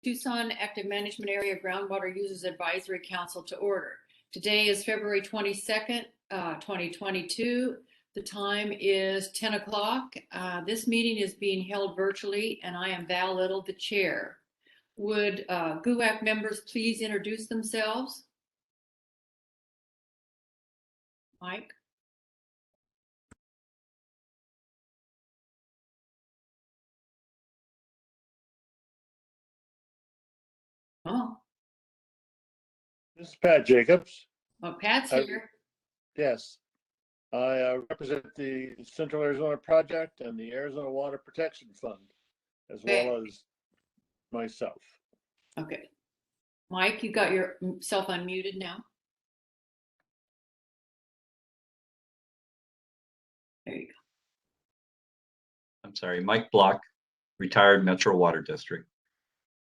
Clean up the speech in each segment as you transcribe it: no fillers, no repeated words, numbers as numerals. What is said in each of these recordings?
Tucson Active Management Area Groundwater Users Advisory Council to order. Today is February 22nd, 2022. The time is 10 o'clock. This meeting is being held virtually, and I am Val Little, the chair. Would GUAC members please introduce themselves? Mike? Oh, This is Pat Jacobs. Pat's here. Yes, I represent the Central Arizona Project and the Arizona Water Protection Fund, as well as myself. Okay. Mike, you got yourself unmuted now. There you go. I'm sorry, Mike Block, retired Metro Water District.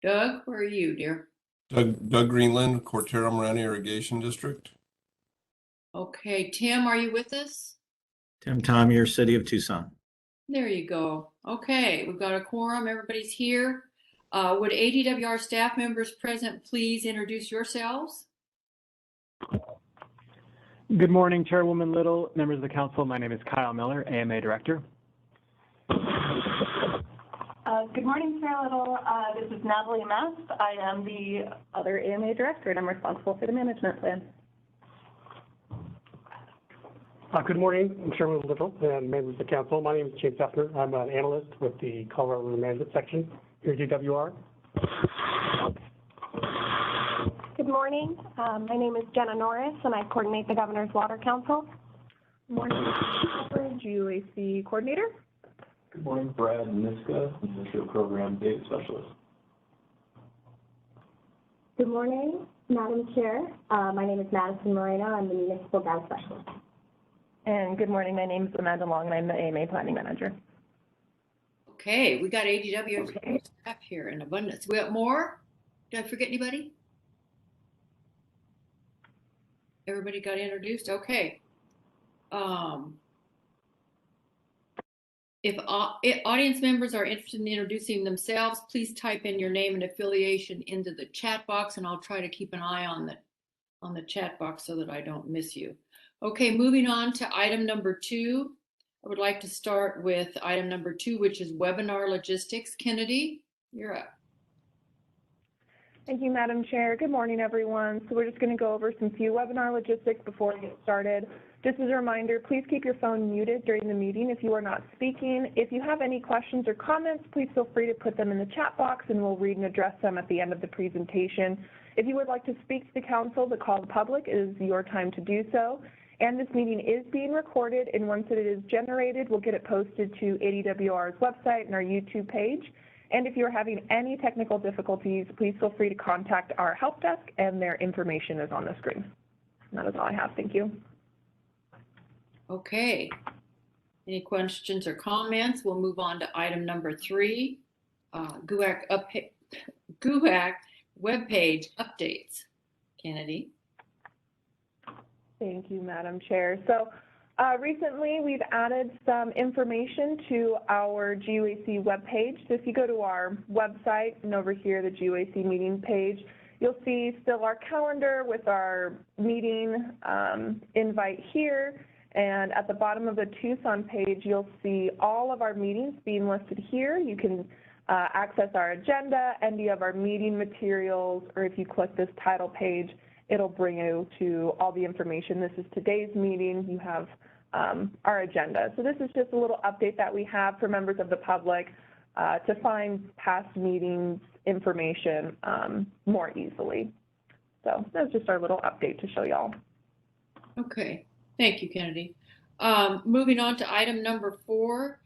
Doug, where are you, dear? Doug Greenland, Cortera Marani Irrigation District. Okay, Tim, are you with us? Tim Tomier, City of Tucson. There you go. Okay, we've got a quorum. Everybody's here. Would ADWR staff members present please introduce yourselves? Good morning, Chairwoman Little, members of the council. My name is Kyle Miller, AMA Director. Good morning, Chair Little. This is Natalie Mast. I am the other AMA Director, and I'm responsible for the management plan. Good morning, I'm Chairman Little and members of the council. My name is James Effner. I'm an analyst with the Colorado River Management section here at DWR. Good morning. My name is Jenna Norris, and I coordinate the Governor's Water Council. Good morning, GUAC Coordinator. Good morning, Brad Niska, Administrative Program Data Specialist. Good morning, Madam Chair. My name is Madison Moreno. I'm the Municipal Data Specialist. And good morning, my name is Amanda Long, and I'm the AMA Planning Manager. Okay, we got ADW staff here in abundance. We got more? Did I forget anybody? Everybody got introduced? Okay. If audience members are interested in introducing themselves, please type in your name and affiliation into the chat box, and I'll try to keep an eye on the chat box so that I don't miss you. Okay, moving on to item number 2. I would like to start with item number 2, which is webinar logistics. Kennedy, you're up. Thank you, Madam Chair. Good morning, everyone. So we're just going to go over some few webinar logistics before we get started. Just as a reminder, please keep your phone muted during the meeting if you are not speaking. If you have any questions or comments, please feel free to put them in the chat box and we'll read and address them at the end of the presentation. If you would like to speak to the council, the call to public is your time to do so. And this meeting is being recorded, and once it is generated, we'll get it posted to ADWR's website and our YouTube page. And if you're having any technical difficulties, please feel free to contact our help desk, and their information is on the screen. And that is all I have. Thank you. Okay. Any questions or comments? We'll move on to item number 3, GUAC webpage updates. Kennedy. Thank you, Madam Chair. So recently we've added some information to our GUAC webpage. So if you go to our website and over here, the GUAC meeting page, you'll see still our calendar with our meeting invite here. And at the bottom of the Tucson page, you'll see all of our meetings being listed here. You can access our agenda, any of our meeting materials, or if you click this title page, it'll bring you to all the information. This is today's meeting. You have our agenda. So this is just a little update that we have for members of the public to find past meetings information more easily. So that's just our little update to show y'all. Okay, thank you, Kennedy. Moving on to item number 4,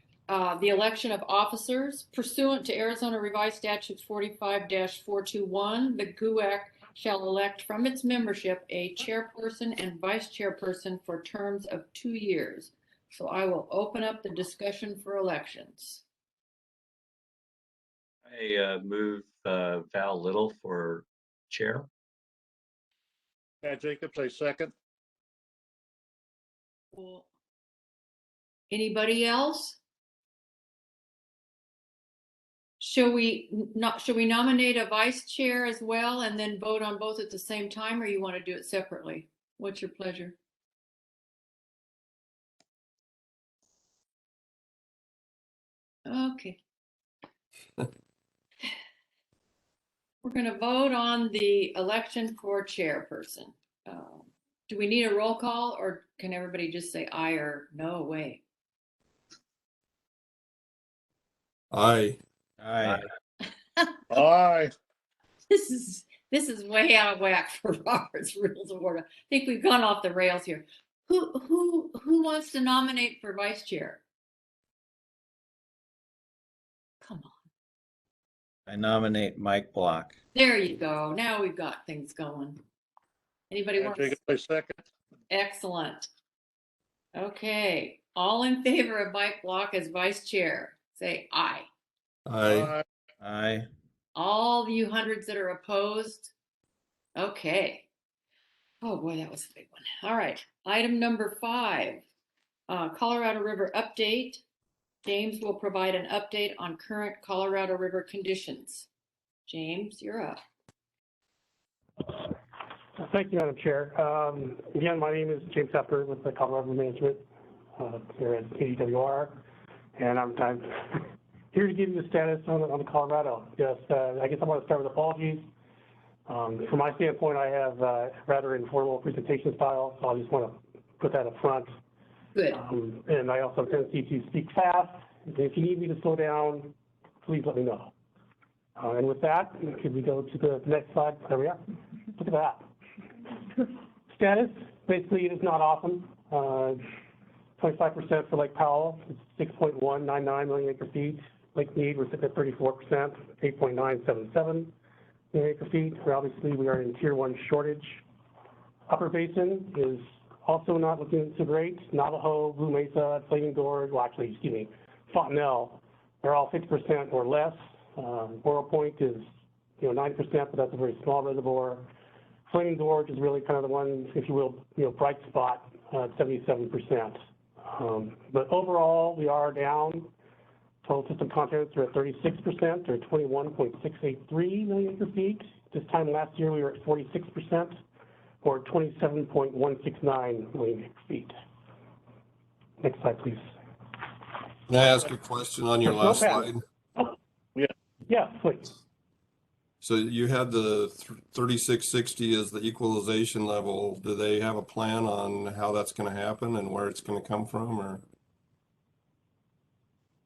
the election of officers. Pursuant to Arizona Revised Statutes 45-421, the GUAC shall elect from its membership a chairperson and vice chairperson for terms of 2 years. So I will open up the discussion for elections. I move Val Little for chair. Pat Jacobs, I second. Well, anybody else? Should we nominate a vice chair as well and then vote on both at the same time, or you want to do it separately? What's your pleasure? Okay. We're going to vote on the election for chairperson. Do we need a roll call, or can everybody just say aye or no way? Aye. Aye. Aye. This is way out of whack for Robert's Rules of Order. I think we've gone off the rails here. Who wants to nominate for vice chair? Come on. I nominate Mike Block. There you go. Now we've got things going. Anybody want Take to? it by second. Excellent. Okay. All in favor of Mike Block as vice chair, say aye. Aye. Aye. All of you hundreds that are opposed. Okay. Oh boy, that was a big one. All right. Item number 5, Colorado River update. James will provide an update on current Colorado River conditions. James, you're up. Thank you, Madam Chair. Again, my name is James Hefner with the Colorado River Management here at KDWR, and I'm here to give you the status on the Colorado. Yes, I guess I want to start with apologies. From my standpoint, I have rather informal presentation style, so I just want to put that up front. Good. And I also have a tendency to speak fast. If you need me to slow down, please let me know. And with that, could we go to the next slide? There we are. Look at that. Status, basically it is not awesome. 25% for Lake Powell, it's 6.199 million acre feet. Lake Mead, we're sitting at 34%, 8.977 million acre feet. Obviously, we are in tier 1 shortage. Upper Basin is also not looking so great. Navajo, Blue Mesa, Flaming Gorge, well actually, excuse me, Fontenelle, they're all 50% or less. Laurel Point is 9%, but that's a very small reservoir. Flaming Gorge is really kind of the one, if you will, bright spot at 77%. But overall, we are down. Total system contents are at 36%, or 21.683 million acre feet. This time last year, we were at 46%, or 27.169 million acre feet. Next slide, please. Can I ask a question on your last slide? Yeah, please. So you had the 3660 as the equalization level. Do they have a plan on how that's going to happen and where it's going to come from, or?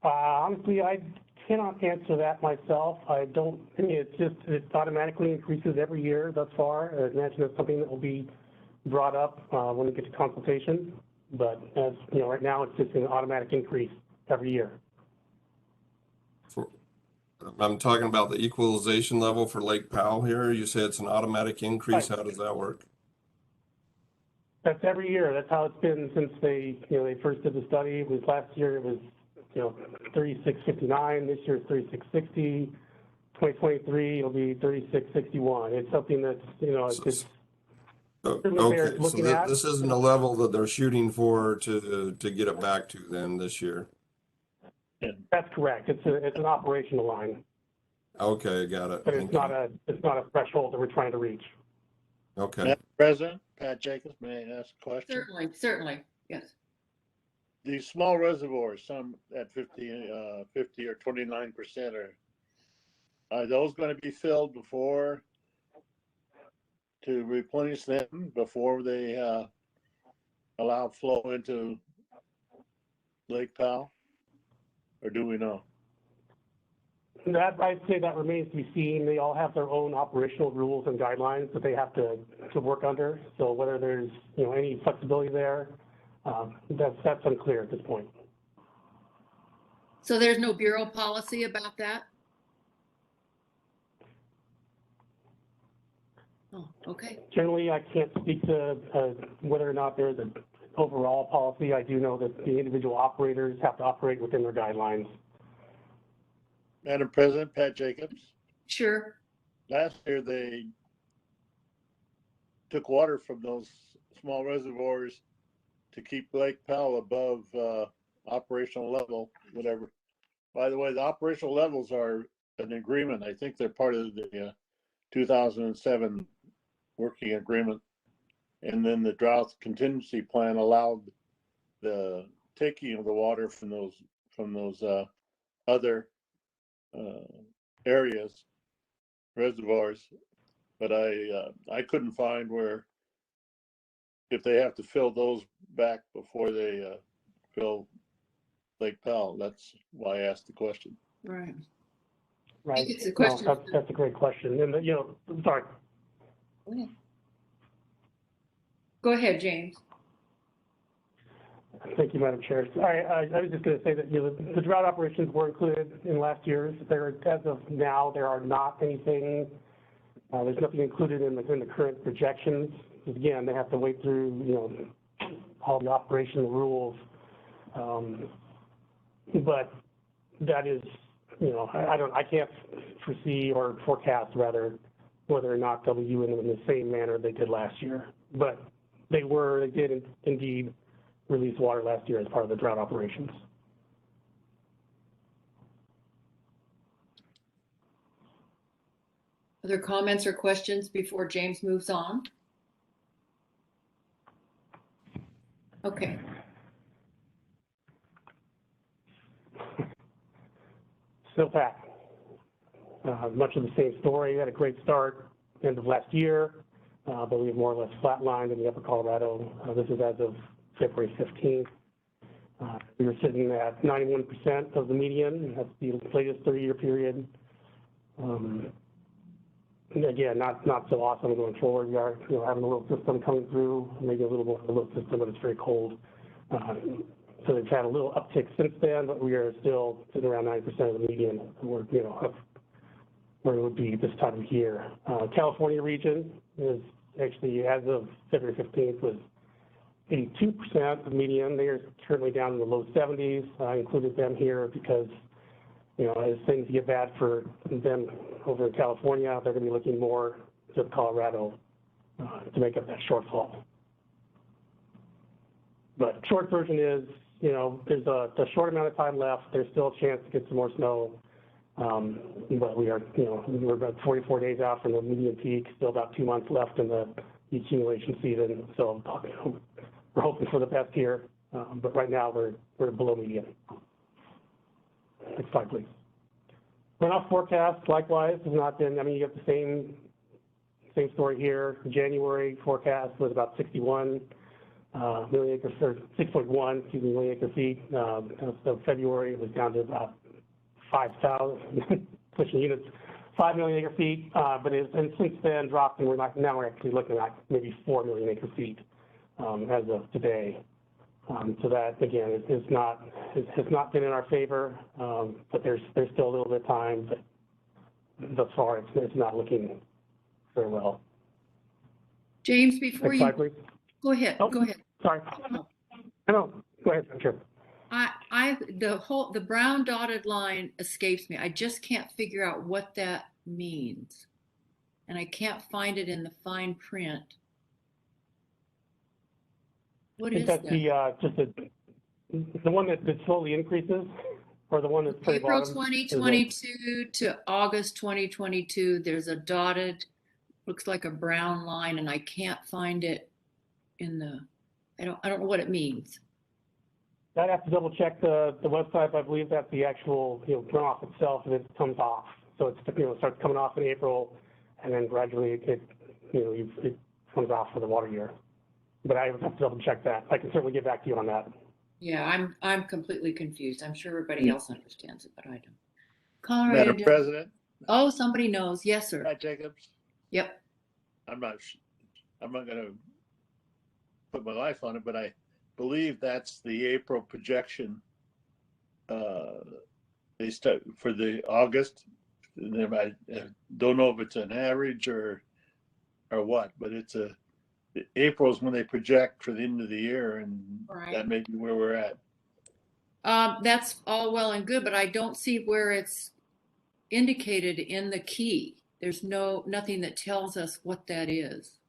Honestly, I cannot answer that myself. It automatically increases every year thus far. I imagine it's something that will be brought up when we get to consultation. But as right now, it's just an automatic increase every year. I'm talking about the equalization level for Lake Powell here. You say it's an automatic increase. Right. How does that work? That's every year. That's how it's been since they first did the study. It was last year. It was 3659. This year it's 3660. 2023 it'll be 3661. It's something that's it's okay. So this isn't a level that they're shooting for to get it back to then this year. That's correct. It's an operational line. Okay, got it. But it's not a threshold that we're trying to reach. Okay. Madam President, Pat Jacobs, may I ask a question? Certainly, yes. These small reservoirs, some at 50 or 29%, are those going to be filled before to replenish them before they allow flow into Lake Powell? Or do we know? That, I'd say that remains to be seen. They all have their own operational rules and guidelines that they have to work under. So whether there's any flexibility there, that's unclear at this point. So there's no bureau policy about that? Oh, okay. Generally, I can't speak to whether or not there's an overall policy. I do know that the individual operators have to operate within their guidelines. Madam President, Pat Jacobs. Sure. Last year, they took water from those small reservoirs to keep Lake Powell above operational level, whatever. By the way, the operational levels are an agreement. I think they're part of the 2007 working agreement. And then the drought contingency plan allowed the taking of the water from those other areas, reservoirs. But I couldn't find where, if they have to fill those back before they fill Lake Powell. That's why I asked the question. Right. Right. It's a question. No, that's a great question. And, sorry. Go ahead, James. Thank you, Madam Chair. I was just going to say that the drought operations were included in last year's. As of now, there are not anything. There's nothing included in the current projections. Again, they have to wait through all the operational rules. But that is, I can't foresee or forecast rather whether or not they'll be using them in the same manner they did last year. But they did indeed release water last year as part of the drought operations. Other comments or questions before James moves on? Okay. Snowpack. Much of the same story. We had a great start end of last year, but we have more or less flatlined in the upper Colorado. This is as of February 15th. We were sitting at 91% of the median. That's the latest 30-year period. And again, not so awesome going forward. We are having a little system coming through, maybe a little more of a low system, but it's very cold. So they've had a little uptick since then, but we are still sitting around 9% of the median. We're, where it would be this time of year. California region is actually, as of February 15th, was 82% of median. They are currently down in the low 70s. I included them here because, as things get bad for them over in California, they're going to be looking more to Colorado to make up that shortfall. But short version is, there's a short amount of time left. There's still a chance to get some more snow. But we are, we're about 44 days out from the median peak, still about 2 months left in the accumulation season. So we're hoping for the best here. But right now we're below median. Next slide, please. Runoff forecast, likewise, has not been, you have the same story here. The January forecast was about 61 million acre, or 6.1, million acre feet. So February it was down to about 5,000, pushing units, 5 million acre feet. But and since then dropped, and now we're actually looking at maybe 4 million acre feet as of today. So that again has not been in our favor, but there's still a little bit of time. But thus far, it's not looking very well. James, before Next slide, please. Go ahead. Oh, go ahead. Sorry. No, go ahead. Sure. The brown dotted line escapes me. I just can't figure out what that means, and I can't find it in the fine print. What is that? Just the one that slowly increases, or the one that's pretty April bottom? 2022 to August 2022. There's a dotted, looks like a brown line, and I can't find it in the. I don't know what it means. I'd have to double check the website, but I believe that's the actual runoff itself, and it comes off. So it's it starts coming off in April, and then gradually it comes off for the water year. But I have to double check that. I can certainly get back to you on that. Yeah, I'm completely confused. I'm sure everybody else understands it, but I don't. Colorado. Madam President. Oh, somebody knows. Yes, sir. Hi, Jacobs. Yep. I'm not going to put my life on it, but I believe that's the April projection. They start for the August. I don't know if it's an average or what, but April is when they project for the end of the year, and right. That may be where we're at. That's all well and good, but I don't see where it's indicated in the key. There's nothing that tells us what that is.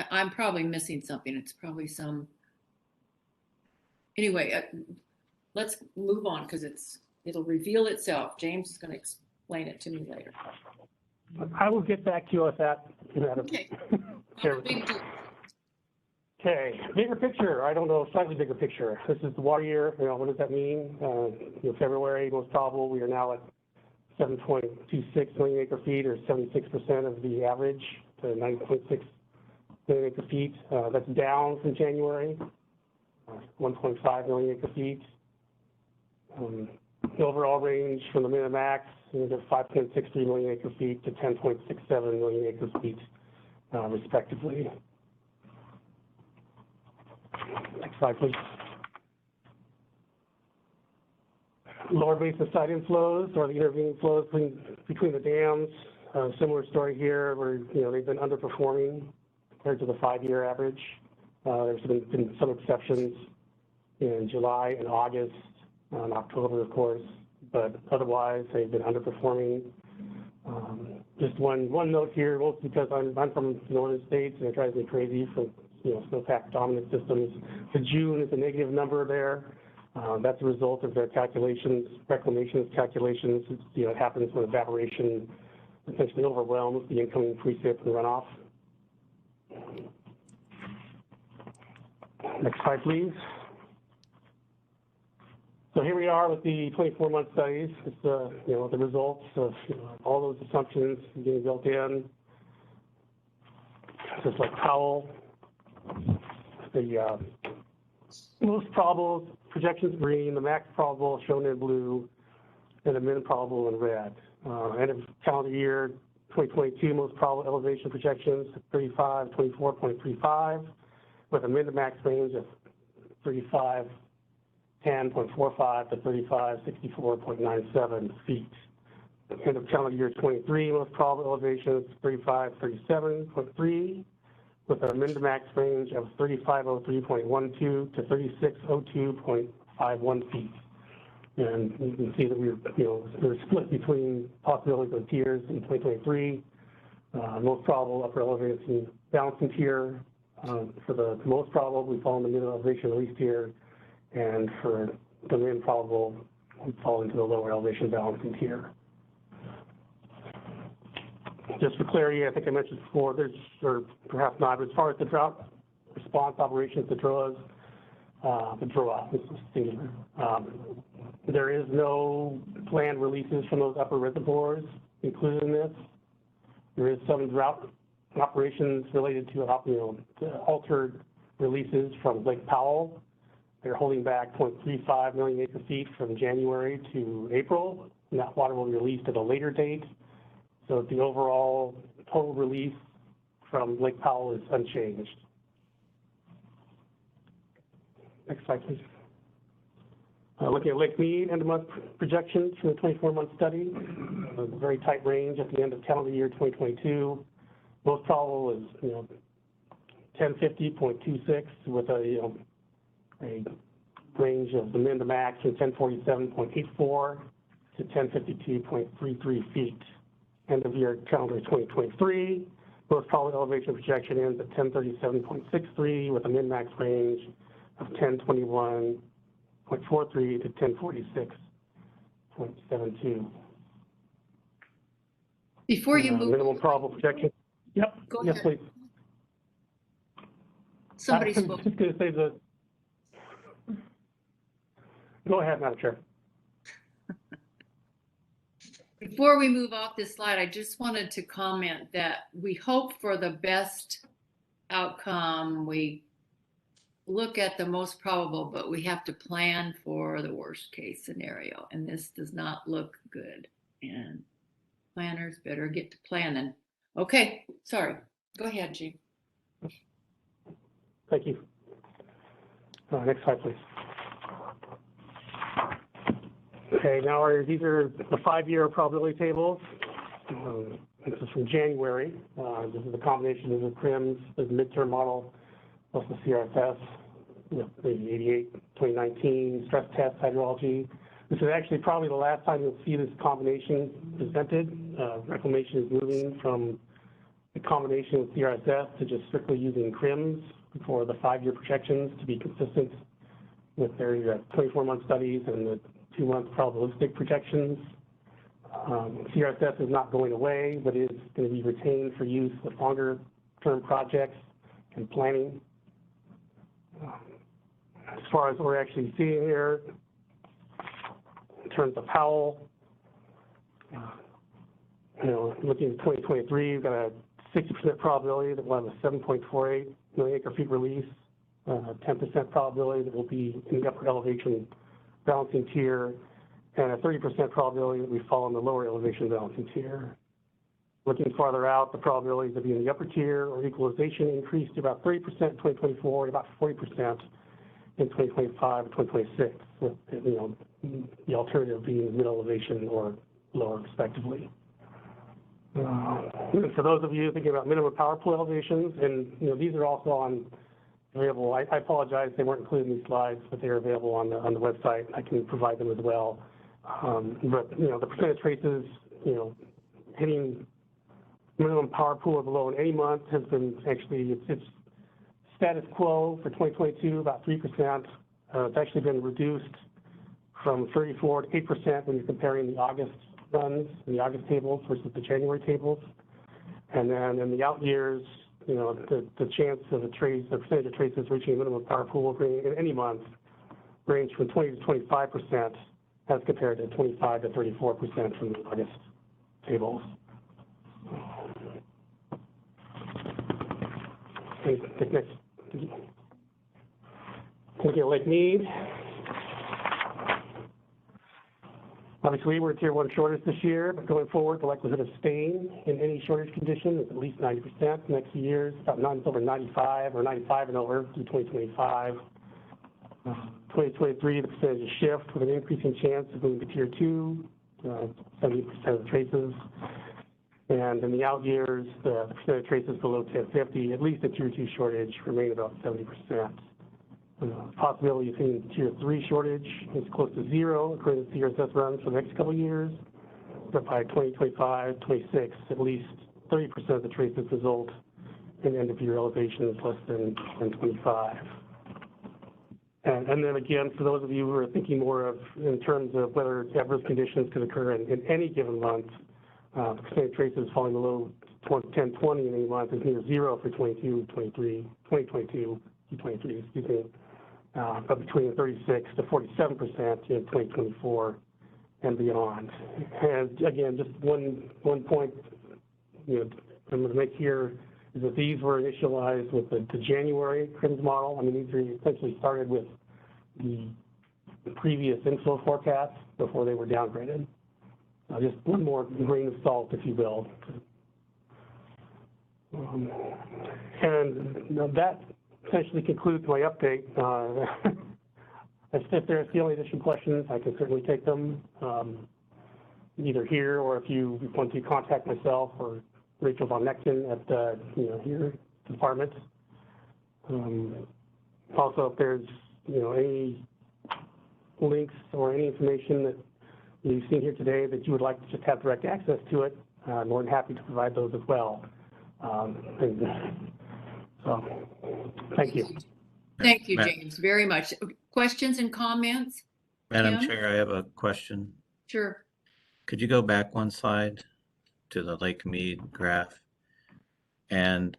I'm probably missing something. It's probably some. Anyway, let's move on because it'll reveal itself. James is going to explain it to me later. I will get back to you with that. Okay. Chair. Big deal. Okay, bigger picture, I don't know, slightly bigger picture. This is the water year, what does that mean? February, most probable, we are now at 7.26 million acre feet, or 76% of the average, to 9.6 million acre feet. That's down from January, 1.5 million acre feet. The overall range from the min and max, 5.63 million acre feet to 10.67 million acre feet, respectively. Next slide, please. Lower basin side inflows, or the intervening flows between the dams. Similar story here, where they've been underperforming compared to the 5-year average. There's been some exceptions in July and August, and October, of course, but otherwise they've been underperforming. Just one note here, mostly because I'm from the northern states, and it drives me crazy from snowpack dominant systems. The June is a negative number there. That's a result of their calculations, reclamation's calculations. It happens when evaporation essentially overwhelms the incoming precip and runoff. Next slide, please. So here we are with the 24-month studies. It's the results of all those assumptions being built in. Just like Powell, the most probable projections green, the max probable shown in blue, and the min probable in red. End of calendar year 2022, most probable elevation projections 3524.35, with a min to max range of 3510.45 to 3564.97 feet. End of calendar year 23, most probable elevations 3537.3, with a min to max range of 3503.12 to 3602.51 feet. And you can see that we're split between possibilities of tiers in 2023. Most probable upper elevation balancing tier. For the most probable, we fall in the middle elevation release tier, and for the min probable, we fall into the lower elevation balancing tier. Just for clarity, I think I mentioned before, or perhaps not, but as far as the drought response operations, the DROAs, this is singular. There is no planned releases from those upper reservoirs included in this. There is some drought operations related to altered releases from Lake Powell. They're holding back 0.35 million acre feet from January to April, and that water will be released at a later date. So the overall total release from Lake Powell is unchanged. Next slide, please. Looking at Lake Mead end-of-month projections from the 24-month study, a very tight range at the end of calendar year 2022. Most probable is 1050.26, with a range of the min to max from 1047.84 to 1052.33 feet. End of year calendar 2023, most probable elevation projection ends at 1037.63, with a min max range of 1021.43 to 1046.72. Before you move, minimum probable projection. Yep. Go yes, ahead. please. Somebody I was spoke. just going to say that. Go ahead, Madam Chair. Before we move off this slide, I just wanted to comment that we hope for the best outcome. We look at the most probable, but we have to plan for the worst case scenario. And this does not look good. And planners better get to planning. Okay, sorry. Go ahead, Gene. Thank you. Next slide, please. Okay, now these are the 5-year probability tables. This is from January. This is a combination of the CRIMS, the midterm model, plus the CRSS, the 88, 2019 stress test hydrology. This is actually probably the last time you'll see this combination presented. Reclamation is moving from the combination with CRSS to just strictly using CRIMS for the 5-year projections to be consistent with their 24-month studies and the 2-month probabilistic projections. CRSS is not going away, but is going to be retained for use with longer-term projects and planning. As far as what we're actually seeing here, in terms of Powell, looking at 2023, we've got a 60% probability that we'll have a 7.48 million acre feet release, 10% probability that we'll be in the upper elevation balancing tier, and a 30% probability that we fall in the lower elevation balancing tier. Looking farther out, the probabilities of being in the upper tier or equalization increased to about 30% in 2024 and about 40% in 2025 and 2026, with the alternative being mid elevation or lower respectively. For those of you thinking about minimum power pool elevations, and these are also available. I apologize they weren't included in these slides, but they are available on the website. I can provide them as well. But the percentage traces, hitting minimum power pool or below in any month has been actually it's status quo for 2022, about 3%. It's actually been reduced from 34 to 8% when you're comparing the August runs in the August tables versus the January tables. And then in the out years, the chance of the percentage of traces reaching a minimum power pool in any month range from 20 to 25% as compared to 25 to 34% from the August tables. Next. Looking at Lake Mead. Obviously, we're Tier 1 shortage this year, but going forward, the likelihood of staying in any shortage condition is at least 90%. The next few years, about over 95 or 95 and over through 2025. 2023, the percentage shift with an increasing chance of moving to Tier 2, 70% of the traces. And in the out years, the percentage of traces below 1050, at least a Tier 2 shortage, remain about 70%. Possibility of seeing Tier 3 shortage is close to zero, according to CRSS runs for the next couple of years. But by 2025, 26, at least 30% of the traces result in end-of-year elevations less than 25. And then again, for those of you who are thinking more of in terms of whether adverse conditions could occur in any given month, the percentage of traces falling below 1020 in any month is near zero for 2022, 23, excuse me. But between 36 to 47% in 2024 and beyond. And again, just one point I'm going to make here is that these were initialized with the January CRIMS model. I mean, these were essentially started with the previous inflow forecasts before they were downgraded. Just one more grain of salt, if you will. And that essentially concludes my update. If there's the only additional questions, I can certainly take them either here or if you want to contact myself or Rachel Von Nexen at here department. Also, if there's any links or any information that you've seen here today that you would like to just have direct access to it, I'm more than happy to provide those as well. So, thank you. Thank you, James, very much. Questions and comments? Madam Kim? Chair, I have a question. Sure. Could you go back one slide to the Lake Mead graph? And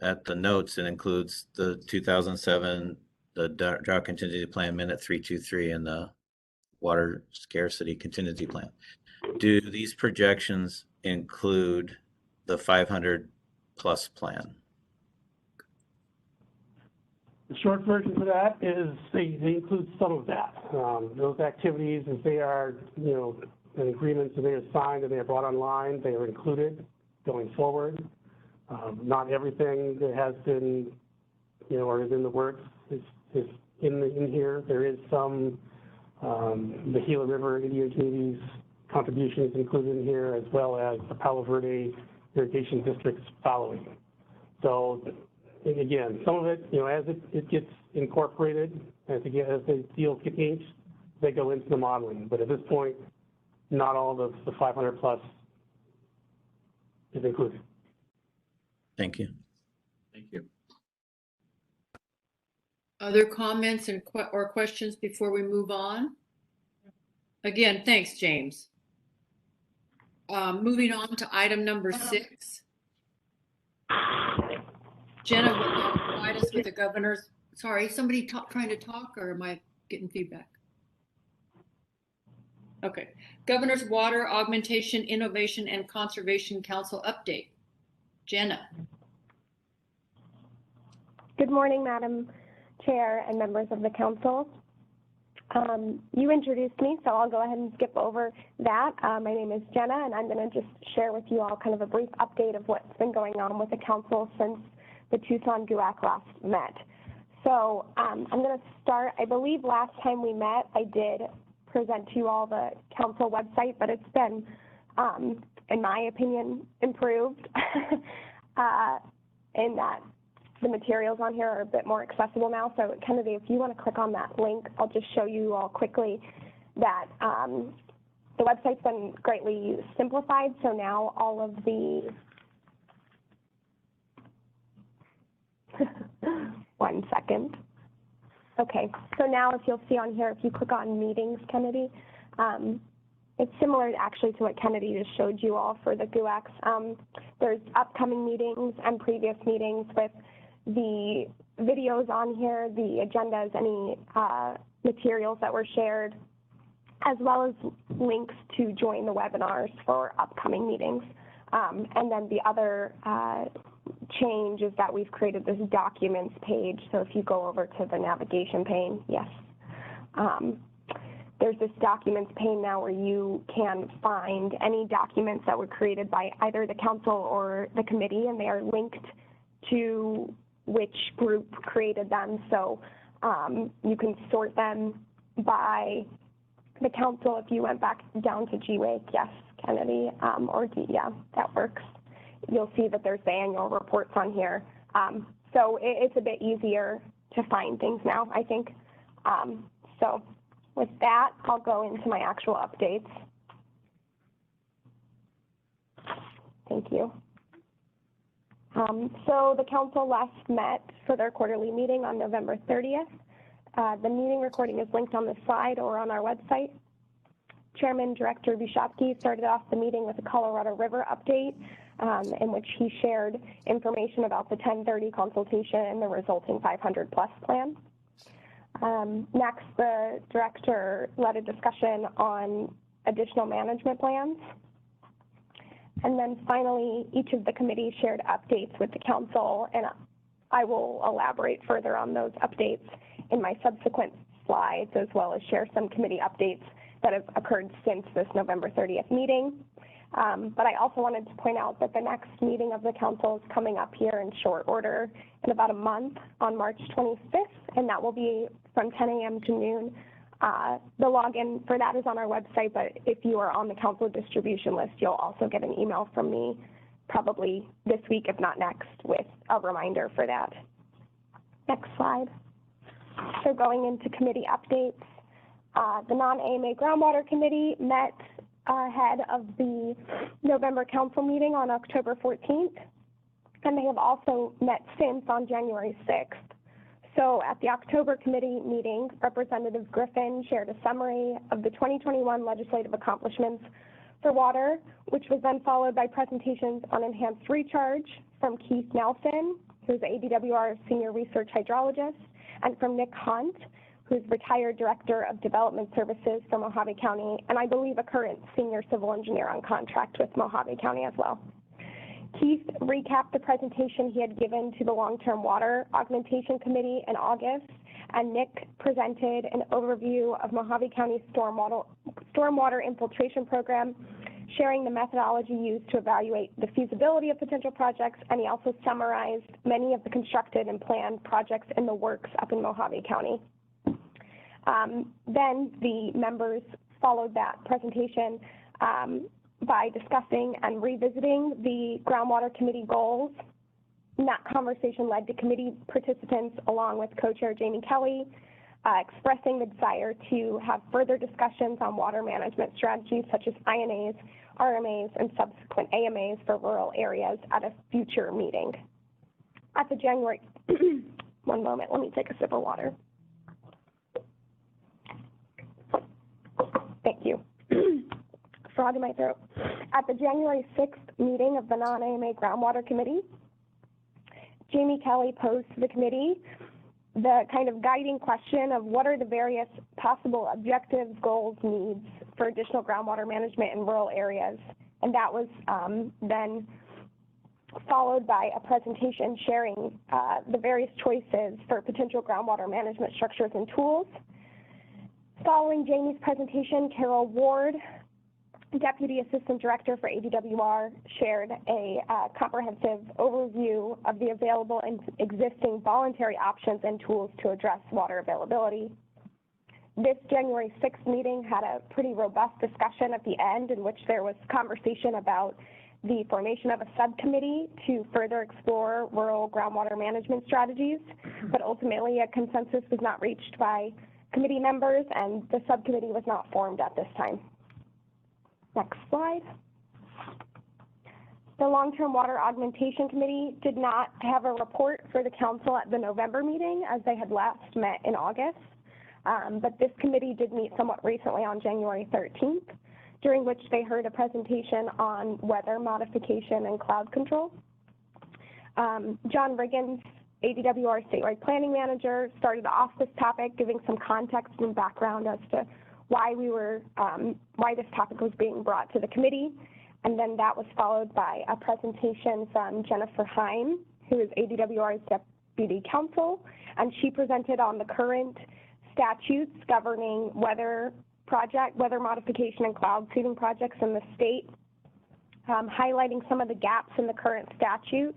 at the notes, it includes the 2007, the drought contingency plan minute 323 and the water scarcity contingency plan. Do these projections include the 500 plus plan? The short version for that is they include some of that. Those activities, as they are, an agreements that they are signed and they are brought online, they are included going forward. Not everything that has been, or is in the works is in here. There is some, the Gila River Indian Communities contributions included in here, as well as the Palo Verde irrigation districts following. So again, some of it, as it gets incorporated, as the deals get inked, they go into the modeling. But at this point, not all of the 500 plus is included. Thank you. Thank you. Other comments or questions before we move on? Again, thanks, James. Moving on to item number 6. Jenna will now provide us with the governor's, sorry, somebody trying to talk, or am I getting feedback? Okay. Governor's Water Augmentation, Innovation, and Conservation Council update. Jenna. Good morning, Madam Chair and members of the council. You introduced me, so I'll go ahead and skip over that. My name is Jenna, and I'm going to just share with you all kind of a brief update of what's been going on with the council since the Tucson GUAC last met. So I'm going to start, I believe last time we met, I did present to you all the council website, but it's been, in my opinion, improved in that the materials on here are a bit more accessible now. So Kennedy, if you want to click on that link, I'll just show you all quickly that the website's been greatly simplified. So now all of the, one second. Okay, so now if you'll see on here, if you click on meetings, Kennedy, it's similar actually to what Kennedy just showed you all for the GUACs. There's upcoming meetings and previous meetings with the videos on here, the agendas, any materials that were shared, as well as links to join the webinars for upcoming meetings. And then the other change is that we've created this documents page. So if you go over to the navigation pane, yes, there's this documents pane now where you can find any documents that were created by either the council or the committee, and they are linked to which group created them. So you can sort them by the council. If you went back down to GWAC, yes, Kennedy, yeah, that works. You'll see that there's the annual reports on here. So it's a bit easier to find things now, I think. So with that, I'll go into my actual updates. Thank you. So the council last met for their quarterly meeting on November 30th. The meeting recording is linked on the slide or on our website. Chairman Director Bishopke started off the meeting with a Colorado River update, in which he shared information about the 1030 consultation and the resulting 500+ plan. Next, the director led a discussion on additional management plans. And then finally, each of the committees shared updates with the council, and I will elaborate further on those updates in my subsequent slides, as well as share some committee updates that have occurred since this November 30th meeting. But I also wanted to point out that the next meeting of the council is coming up here in short order in about a month on March 25th, and that will be from 10 a.m. to noon. The login for that is on our website, but if you are on the council distribution list, you'll also get an email from me probably this week, if not next, with a reminder for that. Next slide. So going into committee updates, the non-AMA Groundwater Committee met ahead of the November council meeting on October 14th, and they have also met since on January 6th. So at the October committee meeting, Representative Griffin shared a summary of the 2021 legislative accomplishments for water, which was then followed by presentations on enhanced recharge from Keith Nelson, who's ADWR Senior Research Hydrologist, and from Nick Hunt, who's retired Director of Development Services for Mojave County, and I believe a current Senior Civil Engineer on contract with Mojave County as well. Keith recapped the presentation he had given to the Long-Term Water Augmentation Committee in August, and Nick presented an overview of Mojave County's stormwater infiltration program, sharing the methodology used to evaluate the feasibility of potential projects, and he also summarized many of the constructed and planned projects in the works up in Mojave County. Then the members followed that presentation by discussing and revisiting the Groundwater Committee goals. And that conversation led to committee participants, along with co-chair Jamie Kelly, expressing the desire to have further discussions on water management strategies such as INAs, RMAs, and subsequent AMAs for rural areas at a future meeting. At the January, one moment, let me take a sip of water. Thank you. frog in my throat. At the January 6th meeting of the non-AMA Groundwater Committee, Jamie Kelly posed to the committee the kind of guiding question of what are the various possible objectives, goals, needs for additional groundwater management in rural areas. And that was then followed by a presentation sharing the various choices for potential groundwater management structures and tools. Following Jamie's presentation, Carol Ward, Deputy Assistant Director for ADWR, shared a comprehensive overview of the available and existing voluntary options and tools to address water availability. This January 6th meeting had a pretty robust discussion at the end in which there was conversation about the formation of a subcommittee to further explore rural groundwater management strategies, but ultimately a consensus was not reached by committee members and the subcommittee was not formed at this time. Next slide. The Long-Term Water Augmentation Committee did not have a report for the council at the November meeting as they had last met in August, but this committee did meet somewhat recently on January 13th, during which they heard a presentation on weather modification and cloud control. John Riggins, ADWR Statewide Planning Manager, started off this topic, giving some context and background as to why why this topic was being brought to the committee. And then that was followed by a presentation from Jennifer Heim, who is ADWR's Deputy Counsel, and she presented on the current statutes governing weather modification and cloud seeding projects in the state, highlighting some of the gaps in the current statute.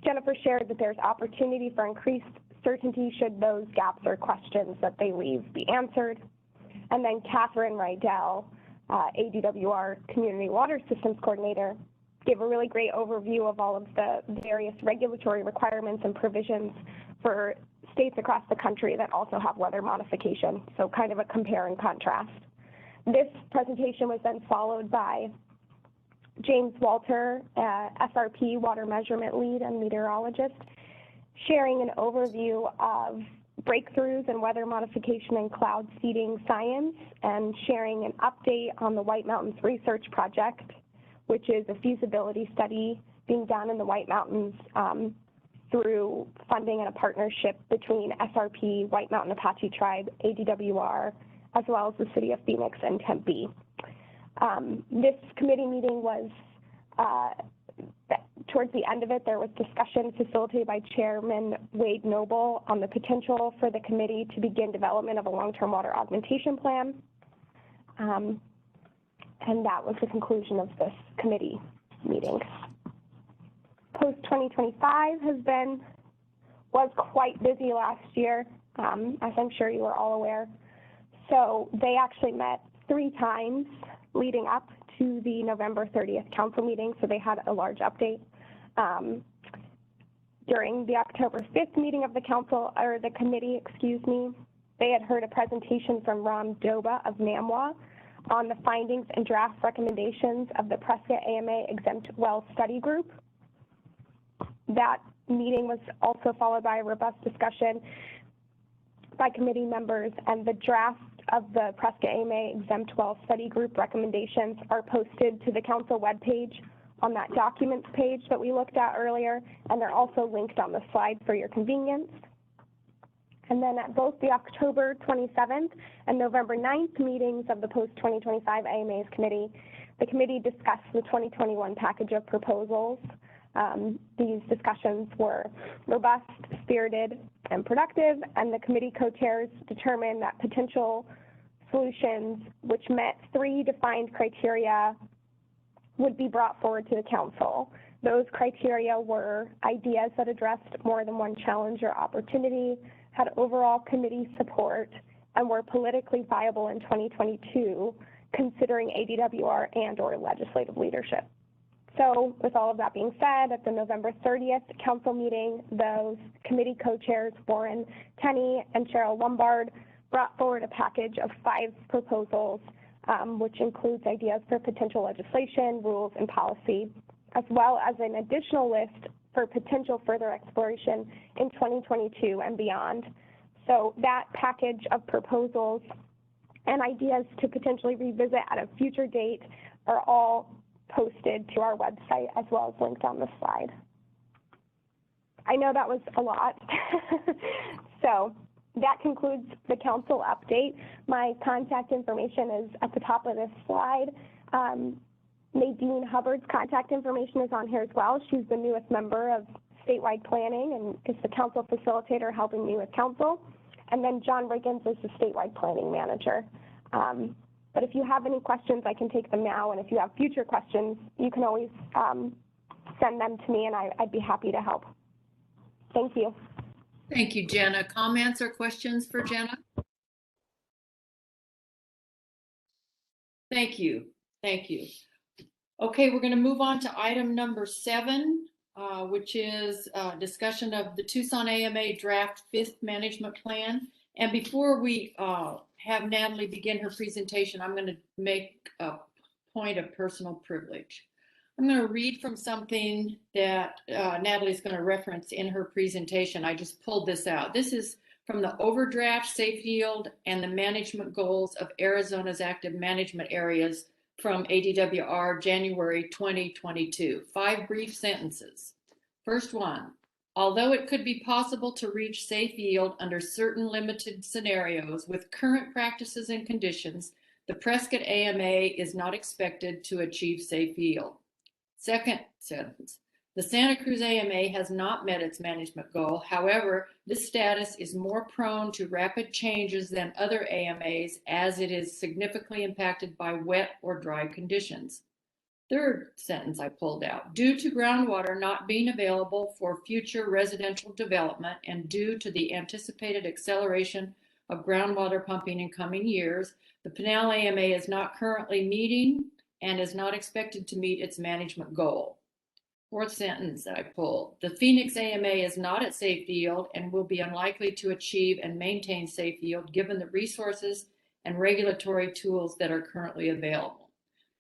Jennifer shared that there's opportunity for increased certainty should those gaps or questions that they leave be answered. And then Catherine Rydell, ADWR Community Water Systems Coordinator, gave a really great overview of all of the various regulatory requirements and provisions for states across the country that also have weather modification, so kind of a compare and contrast. This presentation was then followed by James Walter, SRP Water Measurement Lead and Meteorologist, sharing an overview of breakthroughs in weather modification and cloud seeding science and sharing an update on the White Mountains Research Project, which is a feasibility study being done in the White Mountains through funding and a partnership between SRP, White Mountain Apache Tribe, ADWR, as well as the City of Phoenix and Tempe. This committee meeting was, towards the end of it, there was discussion facilitated by Chairman Wade Noble on the potential for the committee to begin development of a long-term water augmentation plan. And that was the conclusion of this committee meeting. Post-2025 was quite busy last year, as I'm sure you are all aware. So they actually met 3 times leading up to the November 30th council meeting, so they had a large update. During the October 5th meeting of the council, or the committee, they had heard a presentation from Ram Doba of NAMWA on the findings and draft recommendations of the Prescott AMA Exempt Well Study Group. That meeting was also followed by a robust discussion by committee members, and the draft of the Prescott AMA Exempt Well Study Group recommendations are posted to the council webpage on that documents page that we looked at earlier, and they're also linked on the slide for your convenience. And then at both the October 27th and November 9th meetings of the post-2025 AMAs committee, the committee discussed the 2021 package of proposals. These discussions were robust, spirited, and productive, and the committee co-chairs determined that potential solutions which met 3 defined criteria would be brought forward to the council. Those criteria were ideas that addressed more than one challenge or opportunity, had overall committee support, and were politically viable in 2022, considering ADWR and/or legislative leadership. So with all of that being said, at the November 30th council meeting, those committee co-chairs, Warren Tenney and Cheryl Lombard, brought forward a package of 5 proposals, which includes ideas for potential legislation, rules, and policy, as well as an additional list for potential further exploration in 2022 and beyond. So that package of proposals and ideas to potentially revisit at a future date are all posted to our website as well as linked on the slide. I know that was a lot. So that concludes the council update. My contact information is at the top of this slide. Nadine Hubbard's contact information is on here as well. She's the newest member of statewide planning and is the council facilitator helping me with council. And then John Riggins is the statewide planning manager. But if you have any questions, I can take them now. And if you have future questions, you can always send them to me and I'd be happy to help. Thank you. Thank you, Jenna. Comments or questions for Jenna? Thank you. Thank you. Okay, we're going to move on to item number 7, which is discussion of the Tucson AMA draft 5th management plan. And before we have Natalie begin her presentation, I'm going to make a point of personal privilege. I'm going to read from something that Natalie's going to reference in her presentation. I just pulled this out. This is from the Overdraft, Safe Yield, and the Management Goals of Arizona's Active Management Areas from ADWR, January 2022. 5 brief sentences. First one, although it could be possible to reach safe yield under certain limited scenarios with current practices and conditions, the Prescott AMA is not expected to achieve safe yield. Second sentence, the Santa Cruz AMA has not met its management goal. However, this status is more prone to rapid changes than other AMAs as it is significantly impacted by wet or dry conditions. Third sentence I pulled out, due to groundwater not being available for future residential development and due to the anticipated acceleration of groundwater pumping in coming years, the Pinal AMA is not currently meeting and is not expected to meet its management goal. Fourth sentence that I pulled, the Phoenix AMA is not at safe yield and will be unlikely to achieve and maintain safe yield given the resources and regulatory tools that are currently available.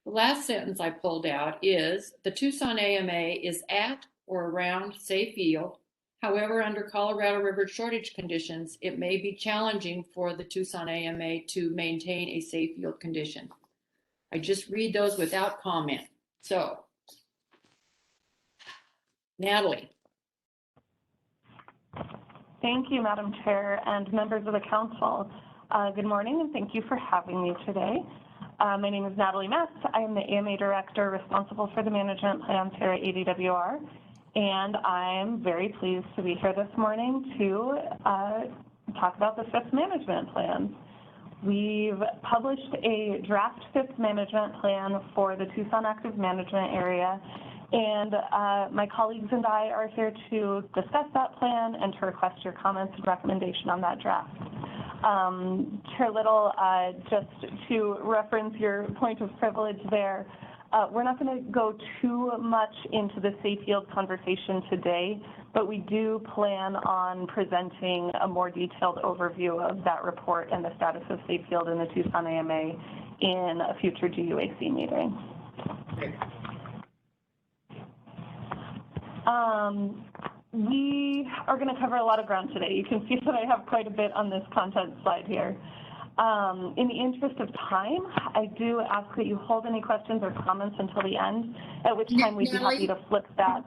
The last sentence I pulled out is, the Tucson AMA is at or around safe yield. However, under Colorado River shortage conditions, it may be challenging for the Tucson AMA to maintain a safe yield condition. I just read those without comment. So, Natalie. Thank you, Madam Chair and members of the council. Good morning and thank you for having me today. My name is Natalie Mess. I am the AMA Director responsible for the management plans here at ADWR, and I'm very pleased to be here this morning to talk about the 5th management plan. We've published a draft 5th management plan for the Tucson Active Management Area, and my colleagues and I are here to discuss that plan and to request your comments and recommendation on that draft. Chair Little, just to reference your point of privilege there, we're not going to go too much into the safe yield conversation today, but we do plan on presenting a more detailed overview of that report and the status of safe yield in the Tucson AMA in a future GUAC meeting. We are going to cover a lot of ground today. You can see that I have quite a bit on this content slide here. In the interest of time, I do ask that you hold any questions or comments until the end, at which time we'd be happy to flip that.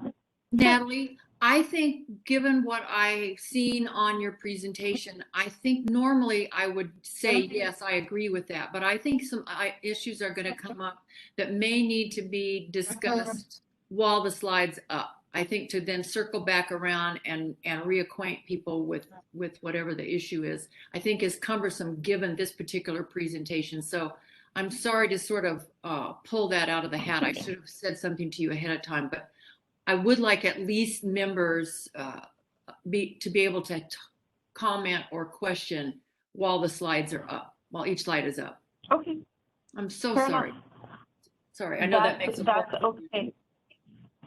Natalie, I think given what I've seen on your presentation, I think normally I would say, yes, I agree with that. But I think some issues are going to come up that may need to be discussed while the slide's up. I think to then circle back around and reacquaint people with whatever the issue is, I think is cumbersome given this particular presentation. So I'm sorry to sort of pull that out of the hat. I should have said something to you ahead of time, but I would like at least members to be able to comment or question while the slides are up, while each slide is up. Okay. I'm so Fair sorry. enough. Sorry, I know that makes it that's okay.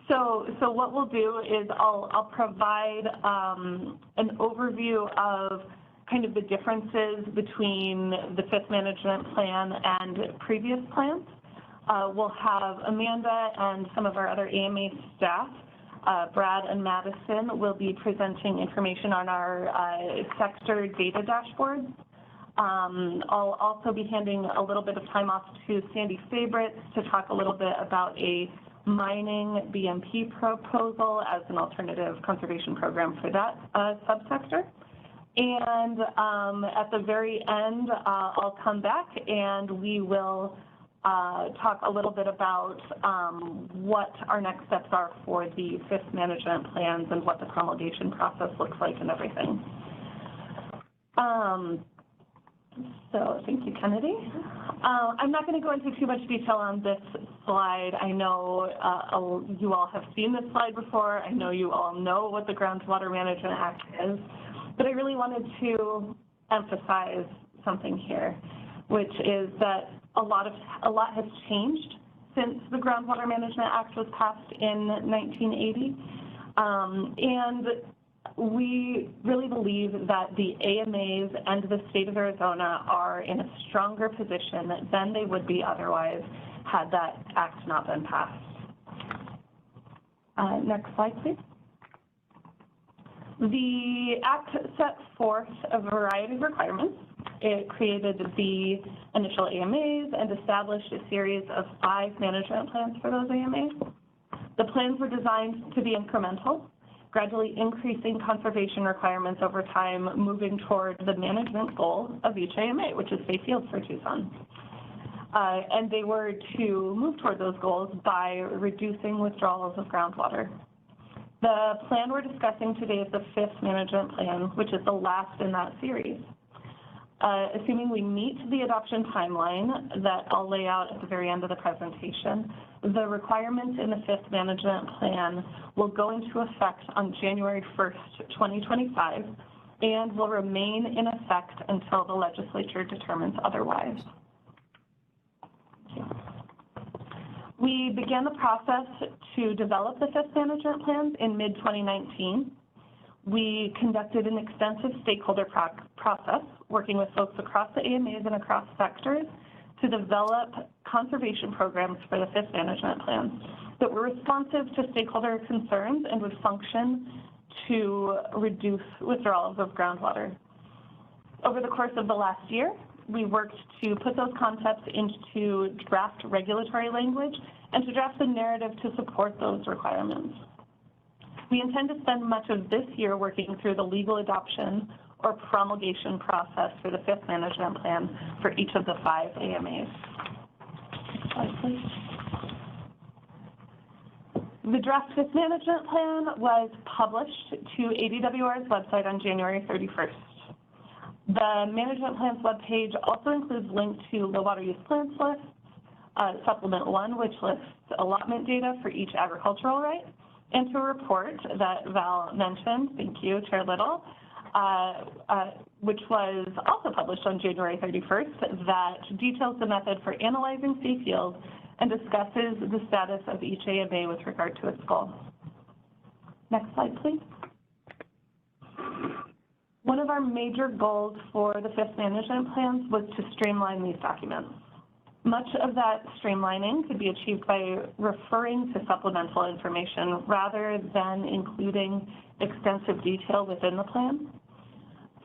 So what we'll do is I'll provide an overview of kind of the differences between the 5th management plan and previous plans. We'll have Amanda and some of our other AMA staff, Brad and Madison, will be presenting information on our sector data dashboards. I'll also be handing a little bit of time off to Sandy Favorites to talk a little bit about a mining BMP proposal as an alternative conservation program for that subsector. And at the very end, I'll come back and we will talk a little bit about what our next steps are for the fifth management plans and what the promulgation process looks like and everything. So thank you, Kennedy. I'm not going to go into too much detail on this slide. I know you all have seen this slide before. I know you all know what the Groundwater Management Act is, but I really wanted to emphasize something here, which is that a lot has changed since the Groundwater Management Act was passed in 1980. And we really believe that the AMAs and the state of Arizona are in a stronger position than they would be otherwise had that act not been passed. Next slide, please. The act set forth a variety of requirements. It created the initial AMAs and established a series of 5 management plans for those AMAs. The plans were designed to be incremental, gradually increasing conservation requirements over time, moving toward the management goal of each AMA, which is safe yield for Tucson. And they were to move toward those goals by reducing withdrawals of groundwater. The plan we're discussing today is the 5th management plan, which is the last in that series. Assuming we meet the adoption timeline that I'll lay out at the very end of the presentation, the requirements in the 5th management plan will go into effect on January 1st, 2025, and will remain in effect until the legislature determines otherwise. We began the process to develop the 5th management plans in mid-2019. We conducted an extensive stakeholder process, working with folks across the AMAs and across sectors to develop conservation programs for the 5th management plan that were responsive to stakeholder concerns and would function to reduce withdrawals of groundwater. Over the course of the last year, we worked to put those concepts into draft regulatory language and to draft the narrative to support those requirements. We intend to spend much of this year working through the legal adoption or promulgation process for the 5th management plan for each of the 5 AMAs. Next slide, please. The draft 5th management plan was published to ADWR's website on January 31st. The management plan's webpage also includes links to the water use plans list, Supplement 1, which lists allotment data for each agricultural right, and to a report that Val mentioned, thank you, Chair Little, which was also published on January 31st, that details the method for analyzing safe yield and discusses the status of each AMA with regard to its goal. Next slide, please. One of our major goals for the 5th management plans was to streamline these documents. Much of that streamlining could be achieved by referring to supplemental information rather than including extensive detail within the plan.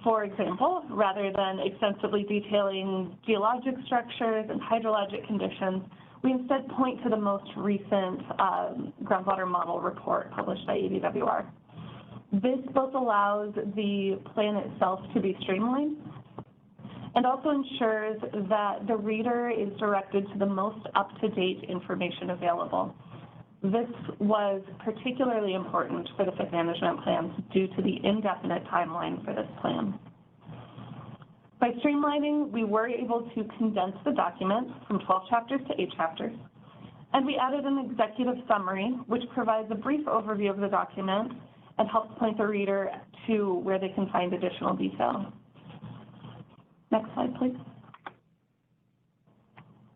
For example, rather than extensively detailing geologic structures and hydrologic conditions, we instead point to the most recent groundwater model report published by ADWR. This both allows the plan itself to be streamlined and also ensures that the reader is directed to the most up-to-date information available. This was particularly important for the 5th management plans due to the indefinite timeline for this plan. By streamlining, we were able to condense the document from 12 chapters to 8 chapters, and we added an executive summary, which provides a brief overview of the document and helps point the reader to where they can find additional detail. Next slide, please.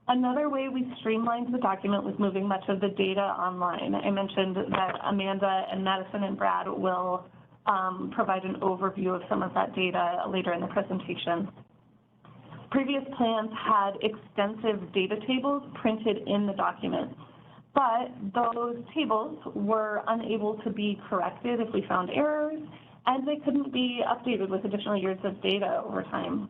Another way we streamlined the document was moving much of the data online. I mentioned that Amanda and Madison and Brad will provide an overview of some of that data later in the presentation. Previous plans had extensive data tables printed in the document, but those tables were unable to be corrected if we found errors, and they couldn't be updated with additional years of data over time.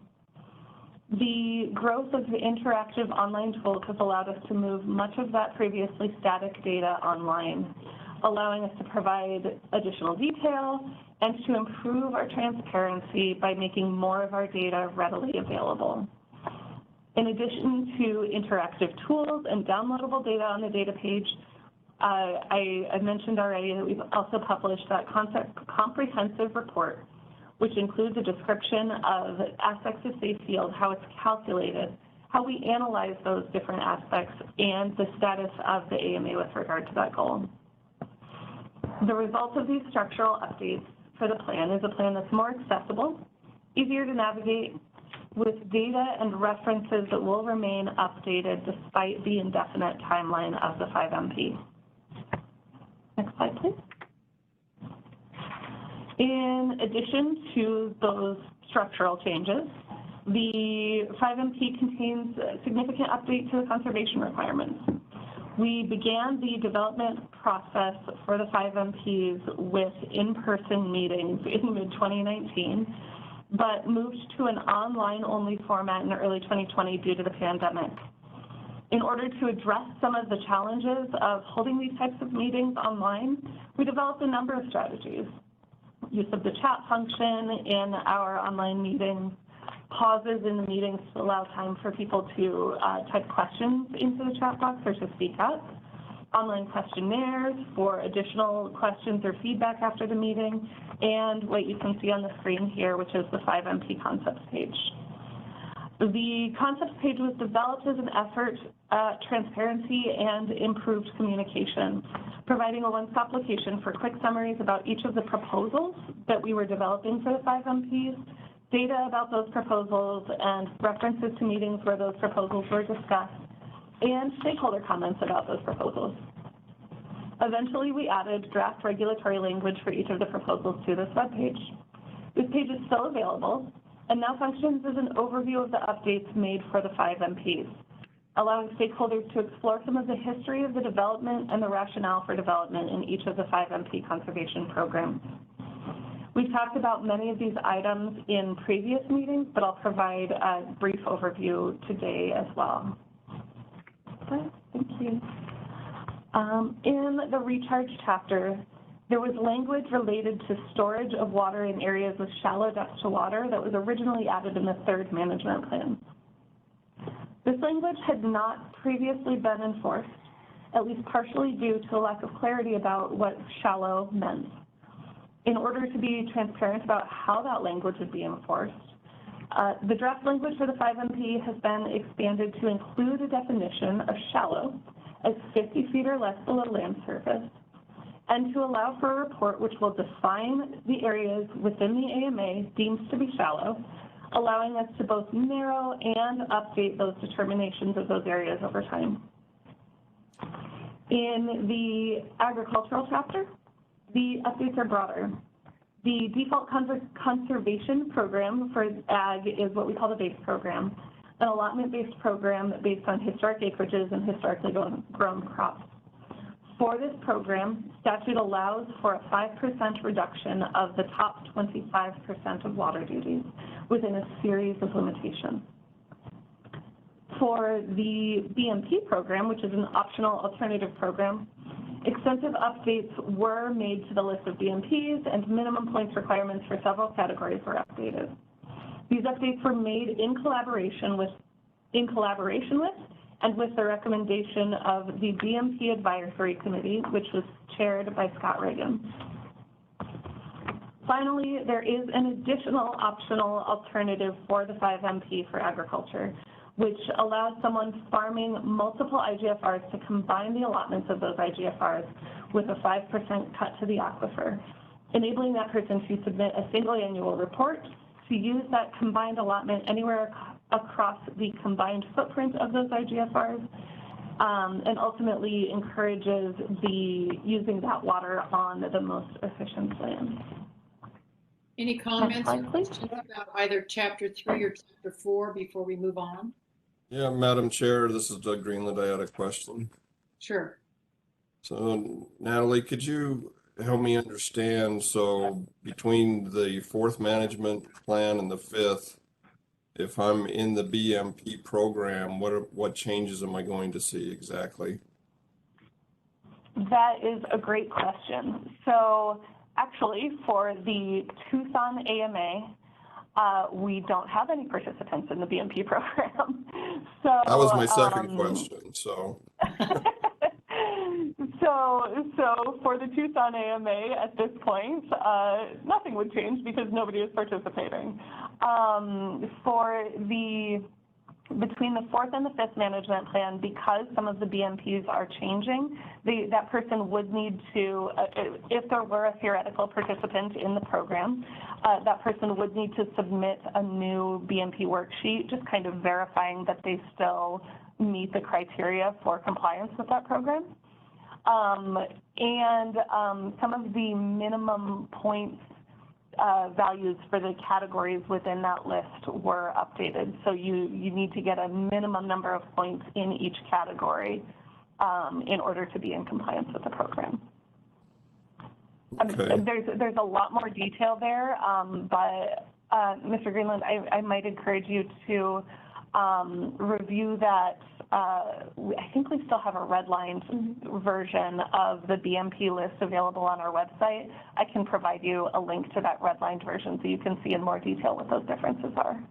The growth of the interactive online tools has allowed us to move much of that previously static data online, allowing us to provide additional detail and to improve our transparency by making more of our data readily available. In addition to interactive tools and downloadable data on the data page, I mentioned already that we've also published that comprehensive report, which includes a description of aspects of safe field, how it's calculated, how we analyze those different aspects, and the status of the AMA with regard to that goal. The result of these structural updates for the plan is a plan that's more accessible, easier to navigate, with data and references that will remain updated despite the indefinite timeline of the 5MP. Next slide, please. In addition to those structural changes, the 5MP contains a significant update to the conservation requirements. We began the development process for the 5MPs with in-person meetings in mid-2019, but moved to an online-only format in early 2020 due to the pandemic. In order to address some of the challenges of holding these types of meetings online, we developed a number of strategies. Use of the chat function in our online meetings, pauses in the meetings to allow time for people to type questions into the chat box or to speak up, online questionnaires for additional questions or feedback after the meeting, and what you can see on the screen here, which is the 5MP concepts page. The concepts page was developed as an effort at transparency and improved communication, providing a one-stop location for quick summaries about each of the proposals that we were developing for the 5MPs, data about those proposals, and references to meetings where those proposals were discussed, and stakeholder comments about those proposals. Eventually, we added draft regulatory language for each of the proposals to this webpage. This page is still available and now functions as an overview of the updates made for the 5MPs, allowing stakeholders to explore some of the history of the development and the rationale for development in each of the 5MP conservation programs. We've talked about many of these items in previous meetings, but I'll provide a brief overview today as well. Okay, thank you. In the recharge chapter, there was language related to storage of water in areas with shallow depths to water that was originally added in the third management plan. This language had not previously been enforced, at least partially due to a lack of clarity about what shallow meant. In order to be transparent about how that language would be enforced, the draft language for the 5MP has been expanded to include a definition of shallow as 50 feet or less below land surface, and to allow for a report which will define the areas within the AMA deemed to be shallow, allowing us to both narrow and update those determinations of those areas over time. In the agricultural chapter, the updates are broader. The default conservation program for ag is what we call the base program, an allotment-based program based on historic acreages and historically grown crops. For this program, statute allows for a 5% reduction of the top 25% of water duties within a series of limitations. For the BMP program, which is an optional alternative program, extensive updates were made to the list of BMPs, and minimum points requirements for several categories were updated. These updates were made in collaboration with and with the recommendation of the BMP Advisory Committee, which was chaired by Scott Reagan. Finally, there is an additional optional alternative for the 5MP for agriculture, which allows someone farming multiple IGFRs to combine the allotments of those IGFRs with a 5% cut to the aquifer, enabling that person to submit a single annual report to use that combined allotment anywhere across the combined footprint of those IGFRs, and ultimately encourages using that water on the most efficient land. Any comments or questions about either Chapter 3 or Chapter 4 before we move on? Yeah, Madam Chair, this is Doug Greenland. I had a question. Sure. So, Natalie, could you help me understand? So, between the fourth management plan and the fifth, if I'm in the BMP program, what changes am I going to see exactly? That is a great question. So actually, for the Tucson AMA, we don't have any participants in the BMP program. So That was my second question. So. So for the Tucson AMA at this point, nothing would change because nobody is participating. Between the fourth and the fifth management plan, because some of the BMPs are changing, that person would need to, if there were a theoretical participant in the program, that person would need to submit a new BMP worksheet, just kind of verifying that they still meet the criteria for compliance with that program. Some of the minimum points values for the categories within that list were updated. So you need to get a minimum number of points in each category in order to be in compliance with the program. Okay. There's a lot more detail there, but Mr. Greenland, I might encourage you to review that. I think we still have a redlined version of the BMP list available on our website. I can provide you a link to that redlined version so you can see in more detail what those differences are.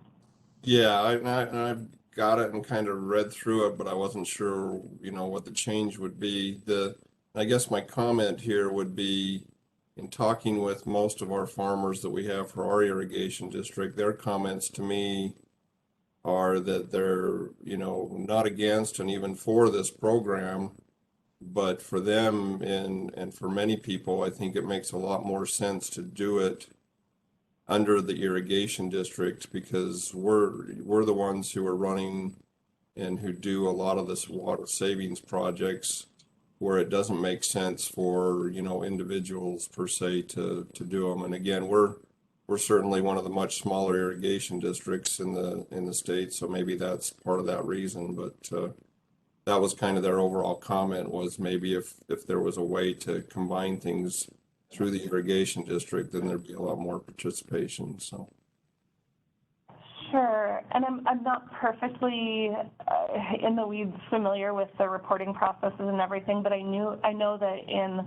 Yeah, I've got it and kind of read through it, but I wasn't sure, what the change would be. I guess my comment here would be, in talking with most of our farmers that we have for our irrigation district, their comments to me are that they're, not against and even for this program, but for them and for many people, I think it makes a lot more sense to do it under the irrigation district, because we're the ones who are running and who do a lot of this water savings projects where it doesn't make sense for, individuals per se to do them. And again, we're certainly one of the much smaller irrigation districts in the state, so maybe that's part of that reason. But that was kind of their overall comment, was maybe if there was a way to combine things through the irrigation district, then there'd be a lot more participation. So. Sure, and I'm not perfectly in the weeds familiar with the reporting processes and everything, but I know that in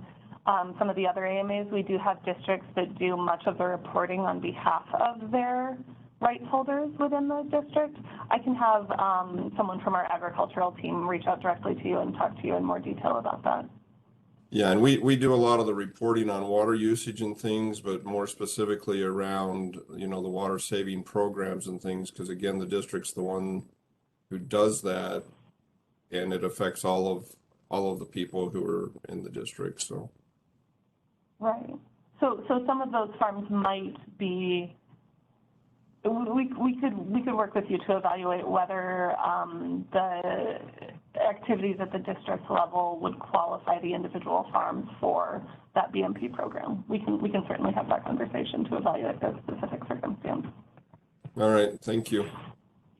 some of the other AMAs, we do have districts that do much of the reporting on behalf of their rights holders within the district. I can have someone from our agricultural team reach out directly to you and talk to you in more detail about that. Yeah, and we do a lot of the reporting on water usage and things, but more specifically around, the water saving programs and things, because again, the district's the one who does that, and it affects all of the people who are in the district. So. Right. So some of those farms might be. We could work with you to evaluate whether the activities at the district level would qualify the individual farms for that BMP program. We can certainly have that conversation to evaluate those specific circumstances. All right. Thank you.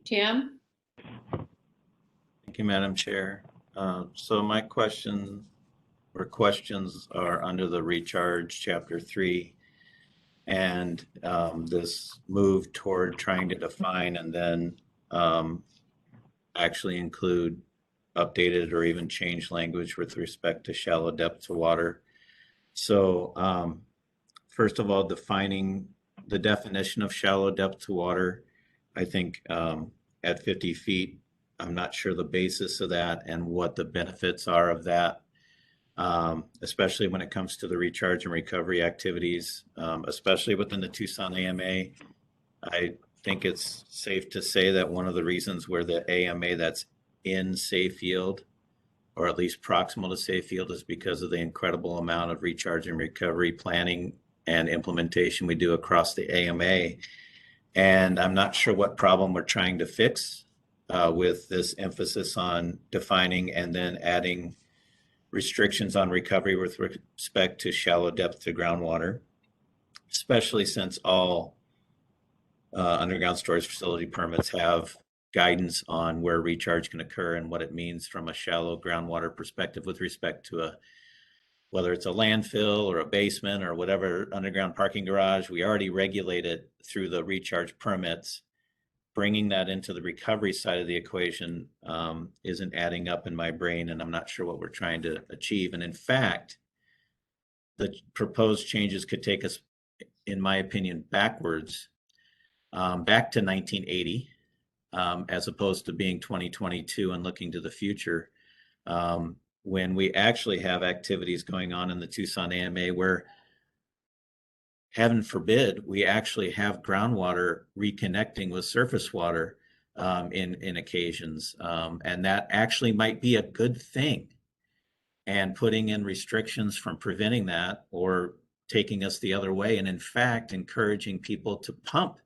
Tim? Thank you, Madam Chair. So my questions are under the Recharge Chapter 3. And this move toward trying to define and then actually include updated or even changed language with respect to shallow depth to water. So first of all, defining the definition of shallow depth to water, I think at 50 feet, I'm not sure the basis of that and what the benefits are of that. Especially when it comes to the recharge and recovery activities, especially within the Tucson AMA. I think it's safe to say that one of the reasons we're the AMA that's in safe yield, or at least proximal to safe yield, is because of the incredible amount of recharge and recovery planning and implementation we do across the AMA. And I'm not sure what problem we're trying to fix with this emphasis on defining and then adding restrictions on recovery with respect to shallow depth to groundwater, especially since all underground storage facility permits have guidance on where recharge can occur and what it means from a shallow groundwater perspective with respect to whether it's a landfill or a basement or whatever underground parking garage. We already regulate it through the recharge permits bringing that into the recovery side of the equation isn't adding up in my brain, and I'm not sure what we're trying to achieve. And in fact, the proposed changes could take us, in my opinion, backwards, back to 1980, as opposed to being 2022 and looking to the future, when we actually have activities going on in the Tucson AMA where, heaven forbid, we actually have groundwater reconnecting with surface water in occasions. And that actually might be a good thing. And putting in restrictions from preventing that or taking us the other way. And in fact, encouraging people to pump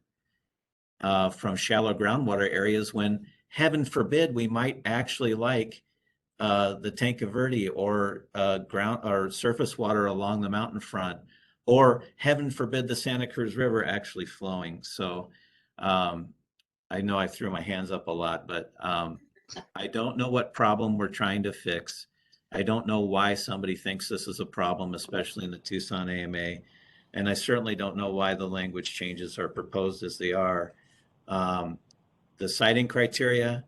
from shallow groundwater areas when, heaven forbid, we might actually like the Tanque Verde or ground or surface water along the mountain front, or heaven forbid, the Santa Cruz River actually flowing. So I know I threw my hands up a lot, but I don't know what problem we're trying to fix. I don't know why somebody thinks this is a problem, especially in the Tucson AMA. And I certainly don't know why the language changes are proposed as they are. The siting criteria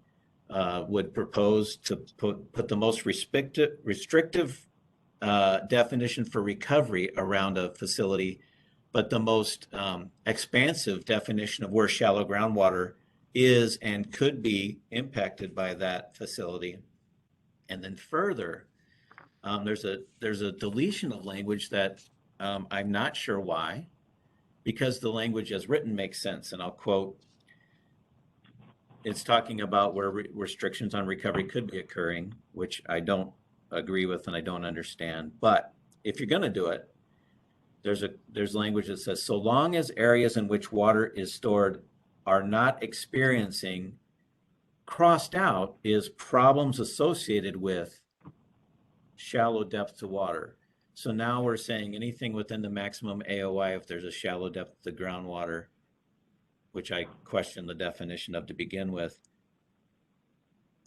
would propose to put the most restrictive definition for recovery around a facility, but the most expansive definition of where shallow groundwater is and could be impacted by that facility. And then further, there's a deletion of language that I'm not sure why, because the language as written makes sense. And I'll quote, it's talking about where restrictions on recovery could be occurring, which I don't agree with and I don't understand. But if you're going to do it, there's language that says, so long as areas in which water is stored are not experiencing, crossed out is problems associated with shallow depth to water. So now we're saying anything within the maximum AOI if there's a shallow depth to groundwater, which I question the definition of to begin with.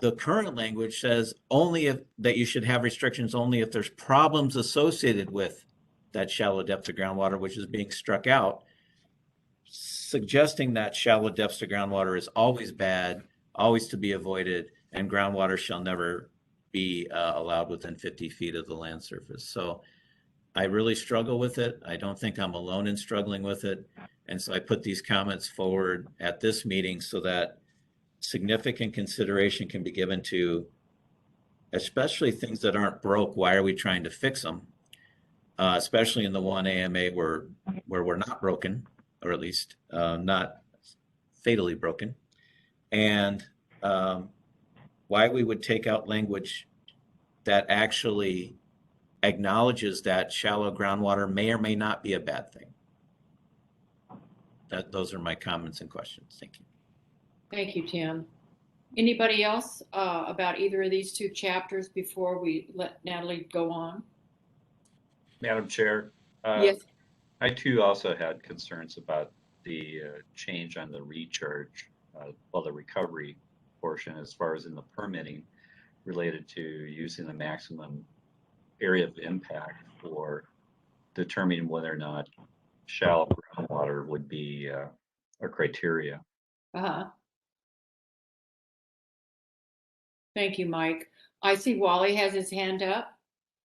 The current language says only that you should have restrictions only if there's problems associated with that shallow depth to groundwater, which is being struck out, suggesting that shallow depths to groundwater is always bad, always to be avoided, and groundwater shall never be allowed within 50 feet of the land surface. So I really struggle with it. I don't think I'm alone in struggling with it. And so I put these comments forward at this meeting so that significant consideration can be given to, especially things that aren't broke. Why are we trying to fix them? Especially in the one AMA where we're not broken, or at least not fatally broken. And why we would take out language that actually acknowledges that shallow groundwater may or may not be a bad thing. Those are my comments and questions. Thank you. Thank you, Tim. Anybody else about either of these two chapters before we let Natalie go on? Madam Chair. Yes. I too also had concerns about the change on the recharge, the recovery portion as far as in the permitting related to using the maximum area of impact for determining whether or not shallow groundwater would be a criteria. Thank you, Mike. I see Wally has his hand up.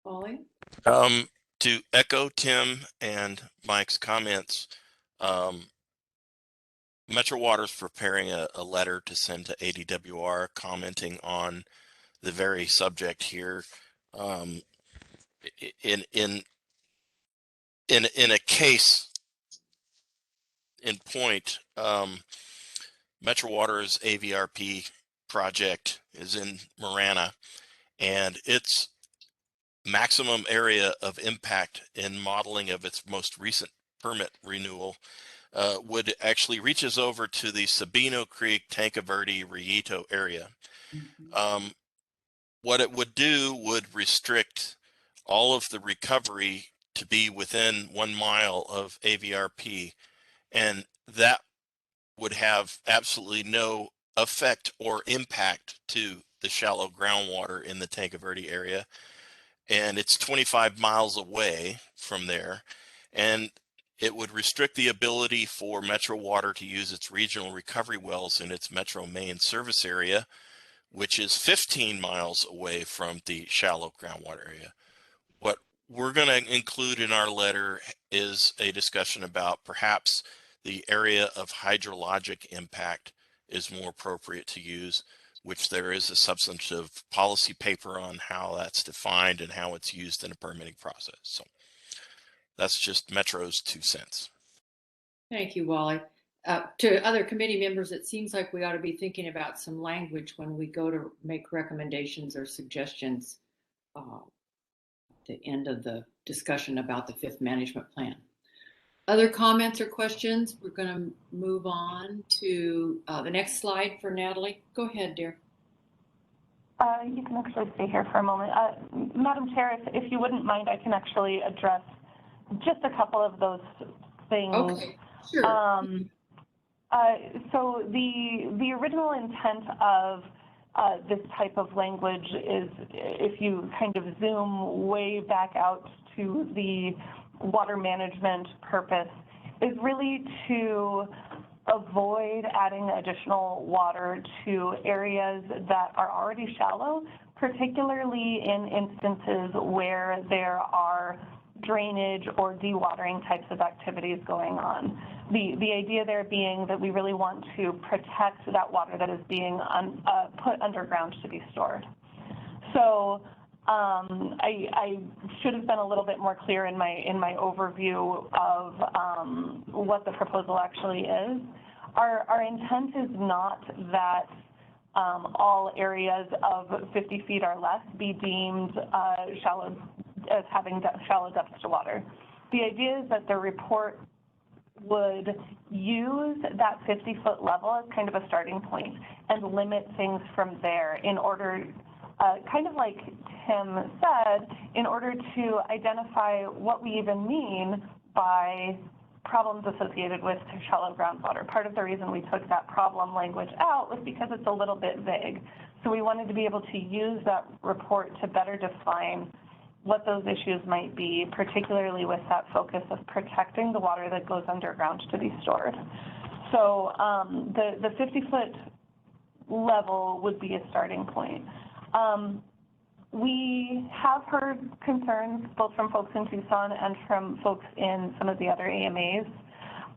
Wally? To echo Tim and Mike's comments, Metro Water's preparing a letter to send to ADWR commenting on the very subject here. In a case in point, Metro Water's AVRP project is in Marana, and its maximum area of impact in modeling of its most recent permit renewal would actually reaches over to the Sabino Creek, Tanque Verde, Rillito area. What it would do would restrict all of the recovery to be within 1 mile of AVRP, and that would have absolutely no effect or impact to the shallow groundwater in the Tanque Verde area. And it's 25 miles away from there. And It would restrict the ability for Metro Water to use its regional recovery wells in its Metro main service area, which is 15 miles away from the shallow groundwater area. What we're going to include in our letter is a discussion about perhaps the area of hydrologic impact is more appropriate to use, which there is a substantive policy paper on how that's defined and how it's used in a permitting process. So that's just Metro's 2 cents. Thank you, Wally. To other committee members, it seems like we ought to be thinking about some language when we go to make recommendations or suggestions at the end of the discussion about the 5th management plan. Other comments or questions? We're going to move on to the next slide for Natalie. Go ahead, dear. You can actually stay here for a moment. Madam Chair, if you wouldn't mind, I can actually address just a couple of those things. Okay, sure. So the original intent of this type of language is, if you kind of zoom way back out to the water management purpose, is really to avoid adding additional water to areas that are already shallow, particularly in instances where there are drainage or dewatering types of activities going on. The idea there being that we really want to protect that water that is being put underground to be stored. So I should have been a little bit more clear in my overview of what the proposal actually is. Our intent is not that all areas of 50 feet or less be deemed as having shallow depths to water. The idea is that the report would use that 50-foot level as kind of a starting point and limit things from there in order, kind of like Tim said, in order to identify what we even mean by problems associated with shallow groundwater. Part of the reason we took that problem language out was because it's a little bit vague. So we wanted to be able to use that report to better define what those issues might be, particularly with that focus of protecting the water that goes underground to be stored. So the 50-foot level would be a starting point. We have heard concerns both from folks in Tucson and from folks in some of the other AMAs,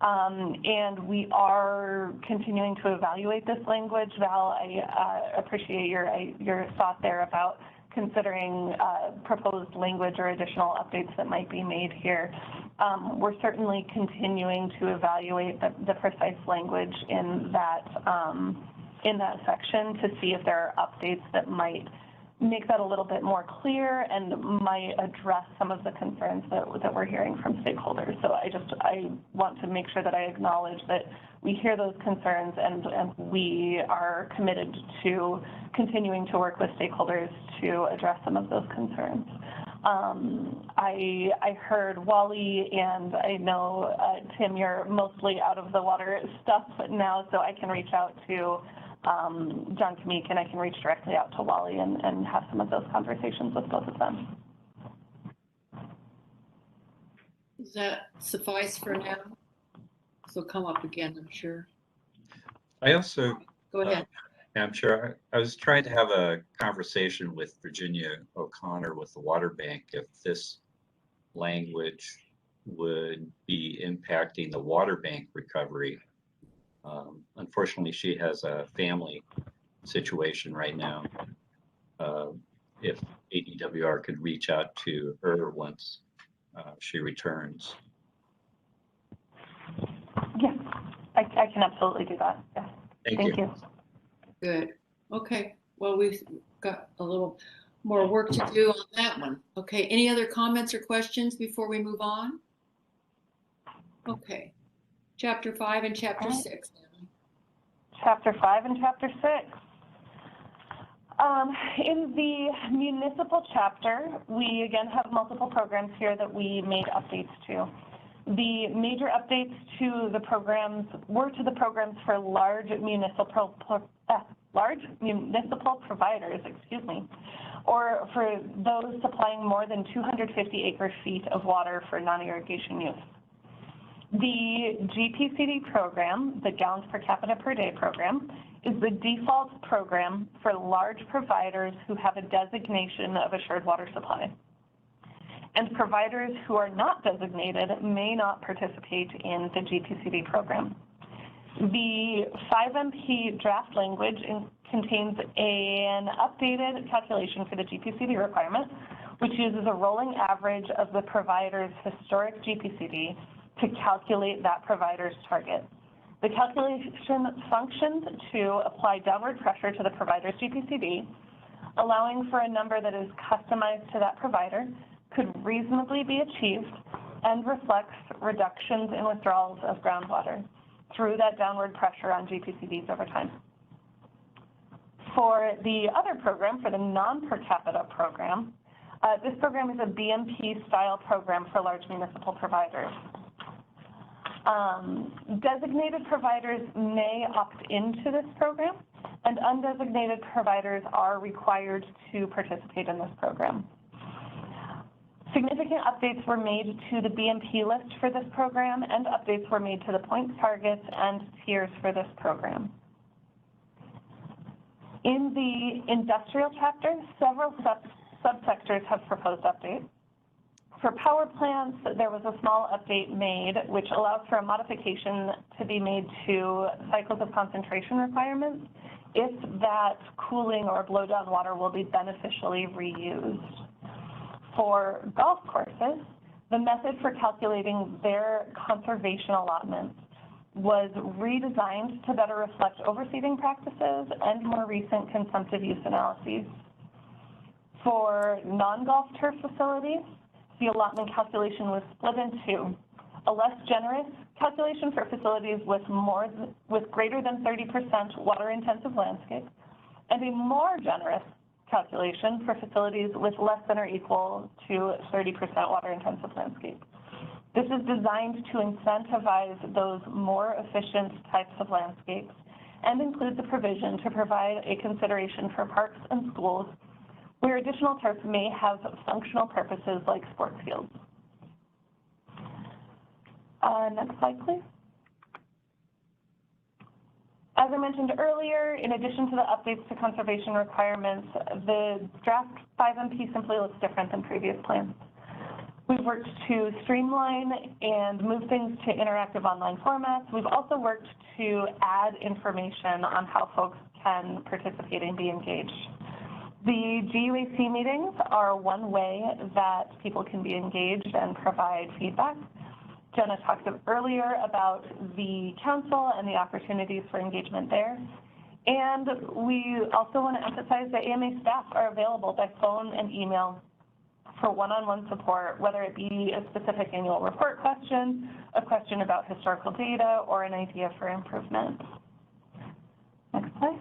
and we are continuing to evaluate this language. Val, I appreciate your thought there about considering proposed language or additional updates that might be made here. We're certainly continuing to evaluate the precise language in that section to see if there are updates that might make that a little bit more clear and might address some of the concerns that we're hearing from stakeholders. So I want to make sure that I acknowledge that we hear those concerns and we are committed to continuing to work with stakeholders to address some of those concerns. I heard Wally, and I know, Tim, you're mostly out of the water stuff now, so I can reach out to John Kamik, and I can reach directly out to Wally and have some of those conversations with both of them. Does that suffice for now? This will come up again, I'm sure. I also, Go ahead. I'm sure, I was trying to have a conversation with Virginia O'Connor with the water bank if this language would be impacting the water bank recovery. Unfortunately, she has a family situation right now. If ADWR could reach out to her once she returns. Yes, I can absolutely do that. Yes. Thank you. Good. Okay. Well, we've got a little more work to do on that one. Okay. Any other comments or questions before we move on? Okay. Chapter 5 and Chapter 6. Chapter 5 and Chapter 6. In the municipal chapter, we again have multiple programs here that we made updates to. The major updates to the programs were to the programs for large municipal providers, or for those supplying more than 250 acre-feet of water for non-irrigation use. The GPCD program, the gallons per capita per day program, is the default program for large providers who have a designation of assured water supply. And providers who are not designated may not participate in the GPCD program. The 5MP draft language contains an updated calculation for the GPCD requirement, which uses a rolling average of the provider's historic GPCD to calculate that provider's target. The calculation functions to apply downward pressure to the provider's GPCD, allowing for a number that is customized to that provider, could reasonably be achieved, and reflects reductions in withdrawals of groundwater through that downward pressure on GPCDs over time. For the other program, for the non-per capita program, this program is a BMP-style program for large municipal providers. Designated providers may opt into this program, and undesignated providers are required to participate in this program. Significant updates were made to the BMP list for this program, and updates were made to the points targets and tiers for this program. In the industrial chapter, several subsectors have proposed updates. For power plants, there was a small update made which allows for a modification to be made to cycles of concentration requirements if that cooling or blowdown water will be beneficially reused. For golf courses, the method for calculating their conservation allotments was redesigned to better reflect overseeding practices and more recent consumptive use analyses. For non-golf turf facilities, the allotment calculation was split into a less generous calculation for facilities with greater than 30% water-intensive landscape, and a more generous calculation for facilities with less than or equal to 30% water-intensive landscape. This is designed to incentivize those more efficient types of landscapes and includes a provision to provide a consideration for parks and schools where additional turf may have functional purposes like sports fields. Next slide, please. As I mentioned earlier, in addition to the updates to conservation requirements, the draft 5MP simply looks different than previous plans. We've worked to streamline and move things to interactive online formats. We've also worked to add information on how folks can participate and be engaged. The GUAC meetings are one way that people can be engaged and provide feedback. Jenna talked earlier about the council and the opportunities for engagement there. And we also want to emphasize that AMA staff are available by phone and email for one-on-one support, whether it be a specific annual report question, a question about historical data, or an idea for improvement. Next slide.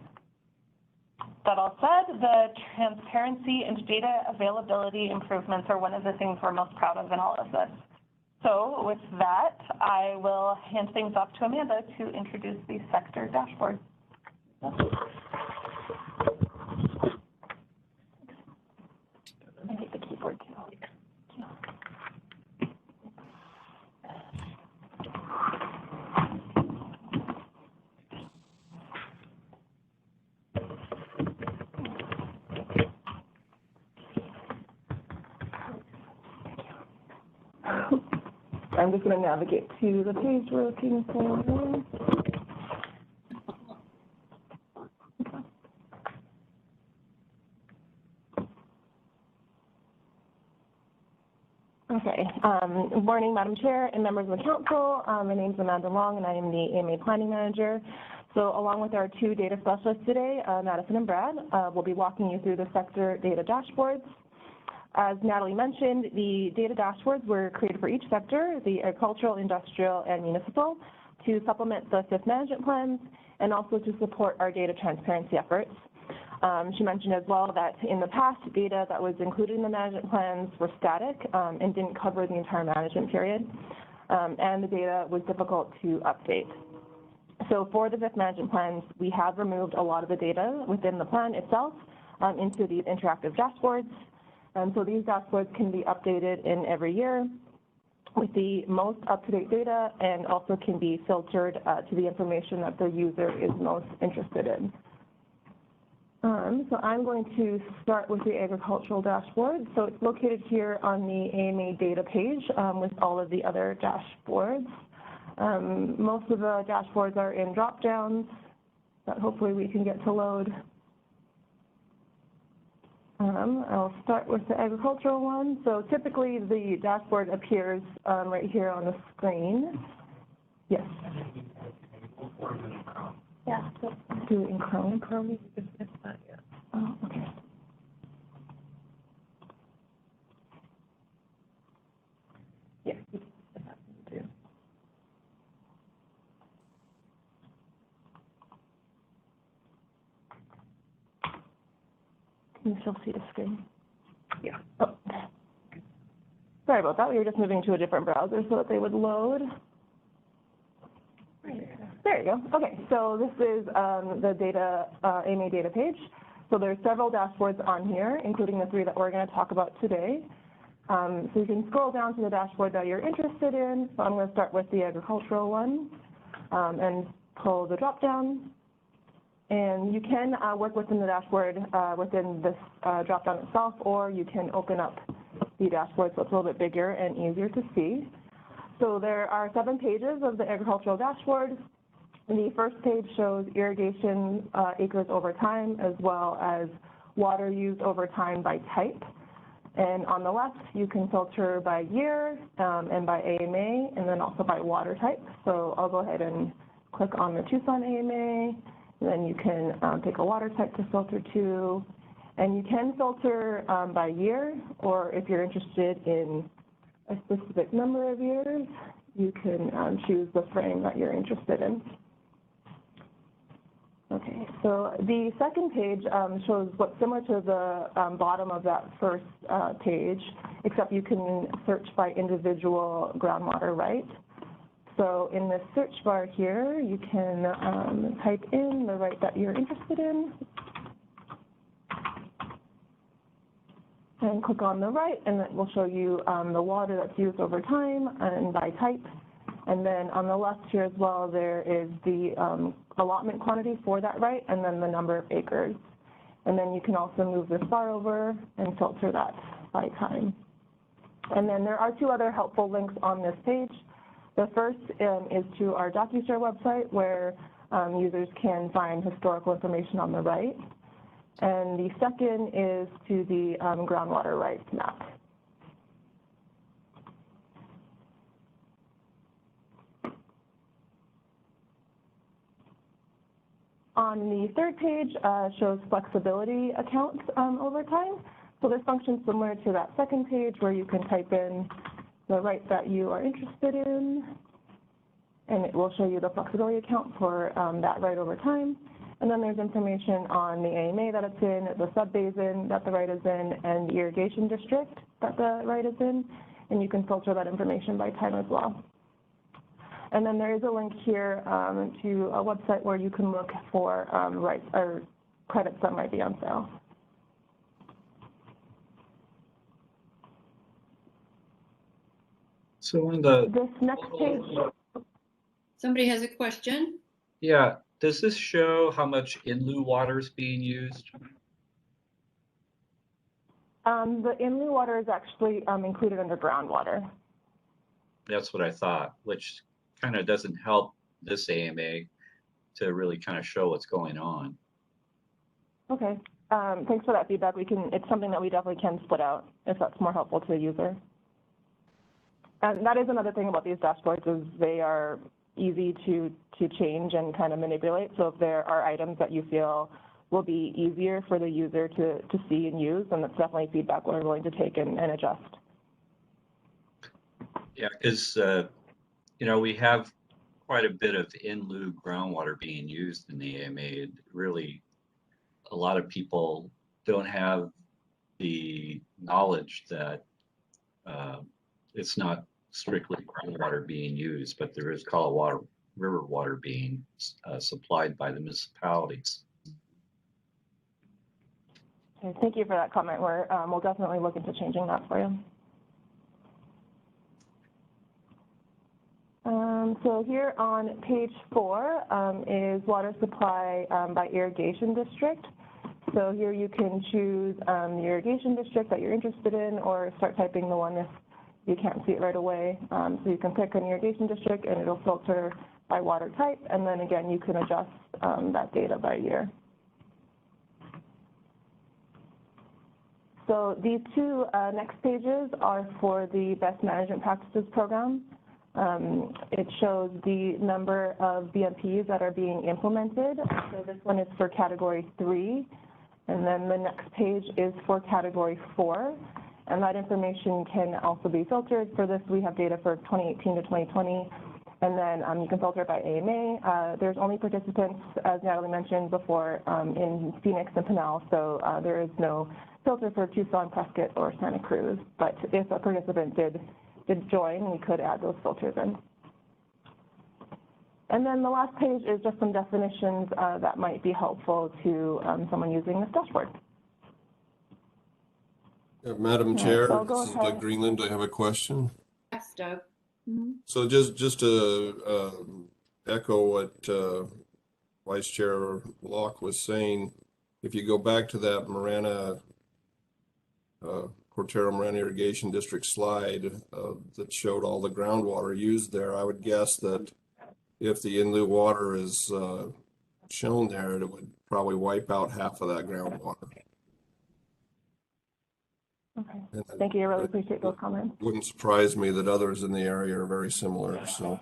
That all said, the transparency and data availability improvements are one of the things we're most proud of in all of this. So with that, I will hand things off to Amanda to introduce the sector dashboard. I need the keyboard too. I'm just going to navigate to the page we're looking for. Okay. Good morning, Madam Chair and members of the council. My name is Amanda Long, and I am the AMA Planning Manager. So along with our two data specialists today, Madison and Brad, we'll be walking you through the sector data dashboards. As Natalie mentioned, the data dashboards were created for each sector, the agricultural, industrial, and municipal, to supplement the SIF management plans and also to support our data transparency efforts. She mentioned as well that in the past, data that was included in the management plans were static and didn't cover the entire management period, and the data was difficult to update. So for the SIF management plans, we have removed a lot of the data within the plan itself into these interactive dashboards. So these dashboards can be updated in every year. with the most up-to-date data and also can be filtered to the information that the user is most interested in. So I'm going to start with the agricultural dashboard. So it's located here on the AMA data page with all of the other dashboards. Most of the dashboards are in drop-downs that hopefully we can get to load. I'll start with the agricultural one. So typically the dashboard appears right here on the screen. Yes. Yeah. Do it in Chrome. Chrome, it's not yet. Oh, okay. Yes. Can you still see the screen? Yeah. Oh. Sorry about that. We were just moving to a different browser so that they would load. There you go. Okay, so this is the data, AMA data page. So there's several dashboards on here, including the 3 that we're going to talk about today. So you can scroll down to the dashboard that you're interested in. So I'm going to start with the agricultural one and pull the drop down. And you can work within the dashboard within this drop down itself, or you can open up the dashboard so it's a little bit bigger and easier to see. So there are 7 pages of the agricultural dashboard. The first page shows irrigation acres over time, as well as water used over time by type. And on the left, you can filter by year and by AMA, and then also by water type. So I'll go ahead and click on the Tucson AMA, and then you can pick a water type to filter to. And you can filter by year, or if you're interested in a specific number of years, you can choose the frame that you're interested in. Okay, so the second page shows what's similar to the bottom of that first page, except you can search by individual groundwater right. So in the search bar here, you can type in the right that you're interested in, and click on the right, and it will show you the water that's used over time and by type. And then on the left here as well, there is the allotment quantity for that right, and then the number of acres. And then you can also move this bar over and filter that by time. And then there are 2 other helpful links on this page. The first is to our DocuShare website, where users can find historical information on the right. And the second is to the groundwater rights map. On the third page shows flexibility accounts over time. So this functions similar to that second page, where you can type in the right that you are interested in, and it will show you the flexibility account for that right over time. And then there's information on the AMA that it's in, the subbasin that the right is in, and the irrigation district that the right is in, and you can filter that information by time as well. And then there is a link here to a website where you can look for rights or credits that might be on sale. So on the this next page, Somebody has a question? yeah, does this show how much in lieu water is being used? the in lieu water is actually included under groundwater. That's what I thought, which kind of doesn't help this AMA to really kind of show what's going on. Okay. Thanks for that feedback. It's something that we definitely can split out if that's more helpful to the user. And that is another thing about these dashboards, is they are easy to change and kind of manipulate. So if there are items that you feel will be easier for the user to see and use, then that's definitely feedback we're willing to take and adjust. Yeah, because we have quite a bit of in lieu groundwater being used in the AMA. Really, a lot of people don't have the knowledge that it's not strictly groundwater being used, but there is called river water being supplied by the municipalities. Okay, thank you for that comment. We'll definitely look into changing that for you. So here on page 4 is water supply by irrigation district. So here you can choose the irrigation district that you're interested in, or start typing the one if you can't see it right away. So you can pick an irrigation district and it'll filter by water type, and then again you can adjust that data by year. So these two next pages are for the Best Management Practices program. It shows the number of BMPs that are being implemented. So this one is for category 3, and then the next page is for category 4. And that information can also be filtered. For this, we have data for 2018 to 2020, and then you can filter it by AMA. There's only participants, as Natalie mentioned before, in Phoenix and Pinal, so there is no filter for Tucson, Prescott, or Santa Cruz. But if a participant did join, we could add those filters in. And then the last page is just some definitions that might be helpful to someone using this dashboard. Madam Chair, so this is Doug Greenland. I have a question. Yes, Doug. So just to echo what Vice Chair Locke was saying, if you go back to that Cortero Marana Irrigation District slide that showed all the groundwater used there, I would guess that if the in lieu water is shown there, it would probably wipe out half of that groundwater. Okay, thank you. I really appreciate those comments. Wouldn't surprise me that others in the area are very similar. So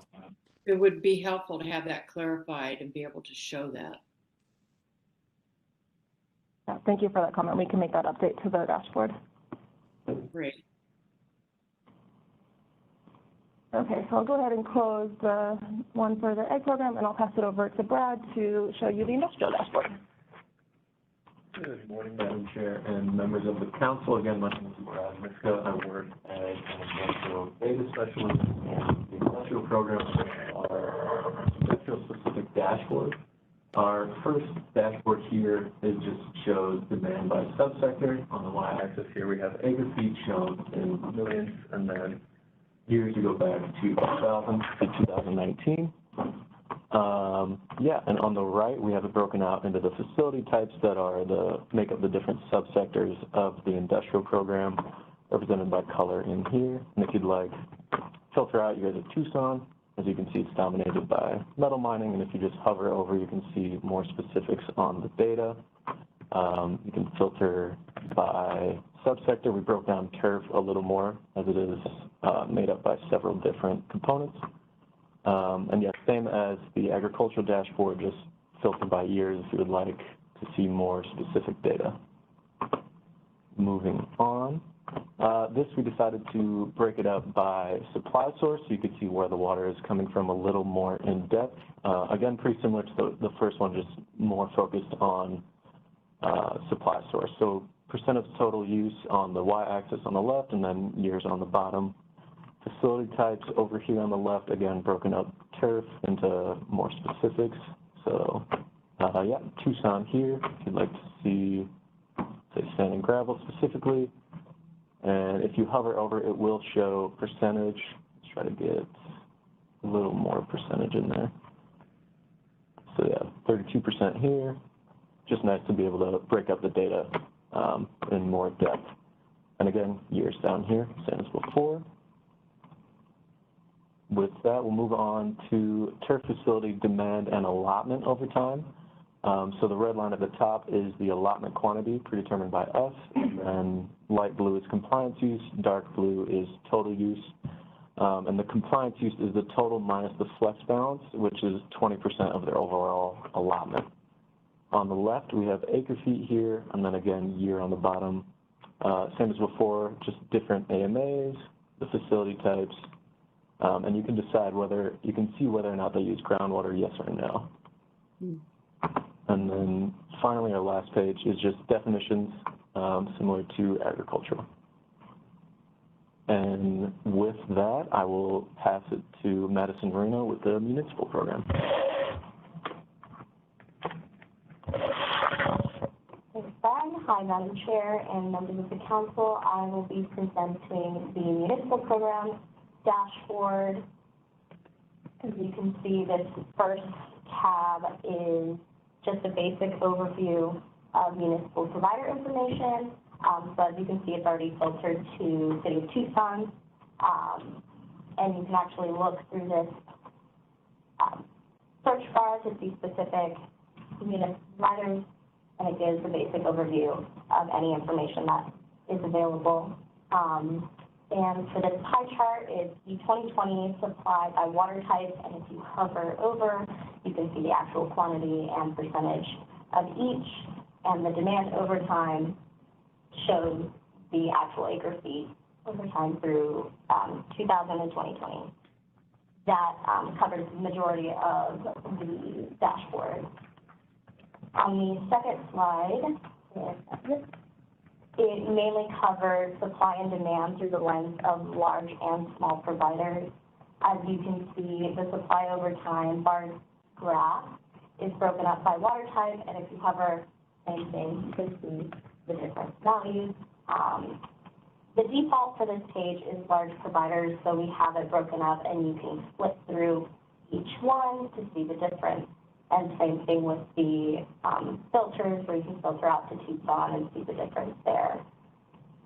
It would be helpful to have that clarified and be able to show that. Yeah, thank you for that comment. We can make that update to the dashboard. Great. Okay, so I'll go ahead and close the one for the egg program, and I'll pass it over to Brad to show you the industrial dashboard. Good morning, Madam Chair and members of the council. Again, my name is Brad Miska. I work as an industrial data specialist in the industrial program, our industrial-specific dashboard. Our first dashboard here just shows demand by subsector. On the y-axis here, we have acre feet shown in millions, and then years to go back to 2000 to 2019. And on the right, we have it broken out into the facility types that are make up the different subsectors of the industrial program, represented by color in here. And if you'd like filter out, you guys have Tucson. As you can see, it's dominated by metal mining, and if you just hover over, you can see more specifics on the data. You can filter by subsector. We broke down turf a little more, as it is made up by several different components. And yes, same as the agricultural dashboard, just filtered by years if you would like to see more specific data. Moving on. This we decided to break it up by supply source, so you could see where the water is coming from a little more in depth. Again, pretty similar to the first one, just more focused on supply source. So percent of total use on the y-axis on the left, and then years on the bottom. Facility types over here on the left, again, broken up turf into more specifics. So Tucson here, if you'd like to see, say, sand and gravel specifically. And if you hover over, it will show percentage. Let's try to get a little more percentage in there. So yeah, 32% here. Just nice to be able to break up the data in more depth. And again, years down here, same as before. With that, we'll move on to turf facility demand and allotment over time. So the red line at the top is the allotment quantity predetermined by us, and light blue is compliance use, dark blue is total use. And the compliance use is the total minus the flex balance, which is 20% of their overall allotment. On the left, we have acre feet here, and then again, year on the bottom. Same as before, just different AMAs, the facility types, and you can decide you can see whether or not they use groundwater, yes or no. And then finally, our last page is just definitions similar to agricultural. And with that, I will pass it to Madison Marino with the municipal program. Thanks, Ben. Hi, Madam Chair and members of the council. I will be presenting the municipal program dashboard. as you can see, this first tab is just a basic overview of municipal provider information. So as you can see, it's already filtered to City of Tucson. And you can actually look through this search bar to see specific municipal providers, and it gives a basic overview of any information that is available. And for this pie chart, it's the 2020 supply by water type, and if you hover over, you can see the actual quantity and percentage of each, and the demand over time shows the actual acre feet over time through 2000 and 2020. That covers the majority of the dashboard. On the second slide, it mainly covers supply and demand through the lens of large and small providers. As you can see, the supply over time bar graph is broken up by water type, and if you hover, same thing, you can see the different values. The default for this page is large providers, so we have it broken up, and you can flip through each one to see the difference. And same thing with the filters, where you can filter out to Tucson and see the difference there.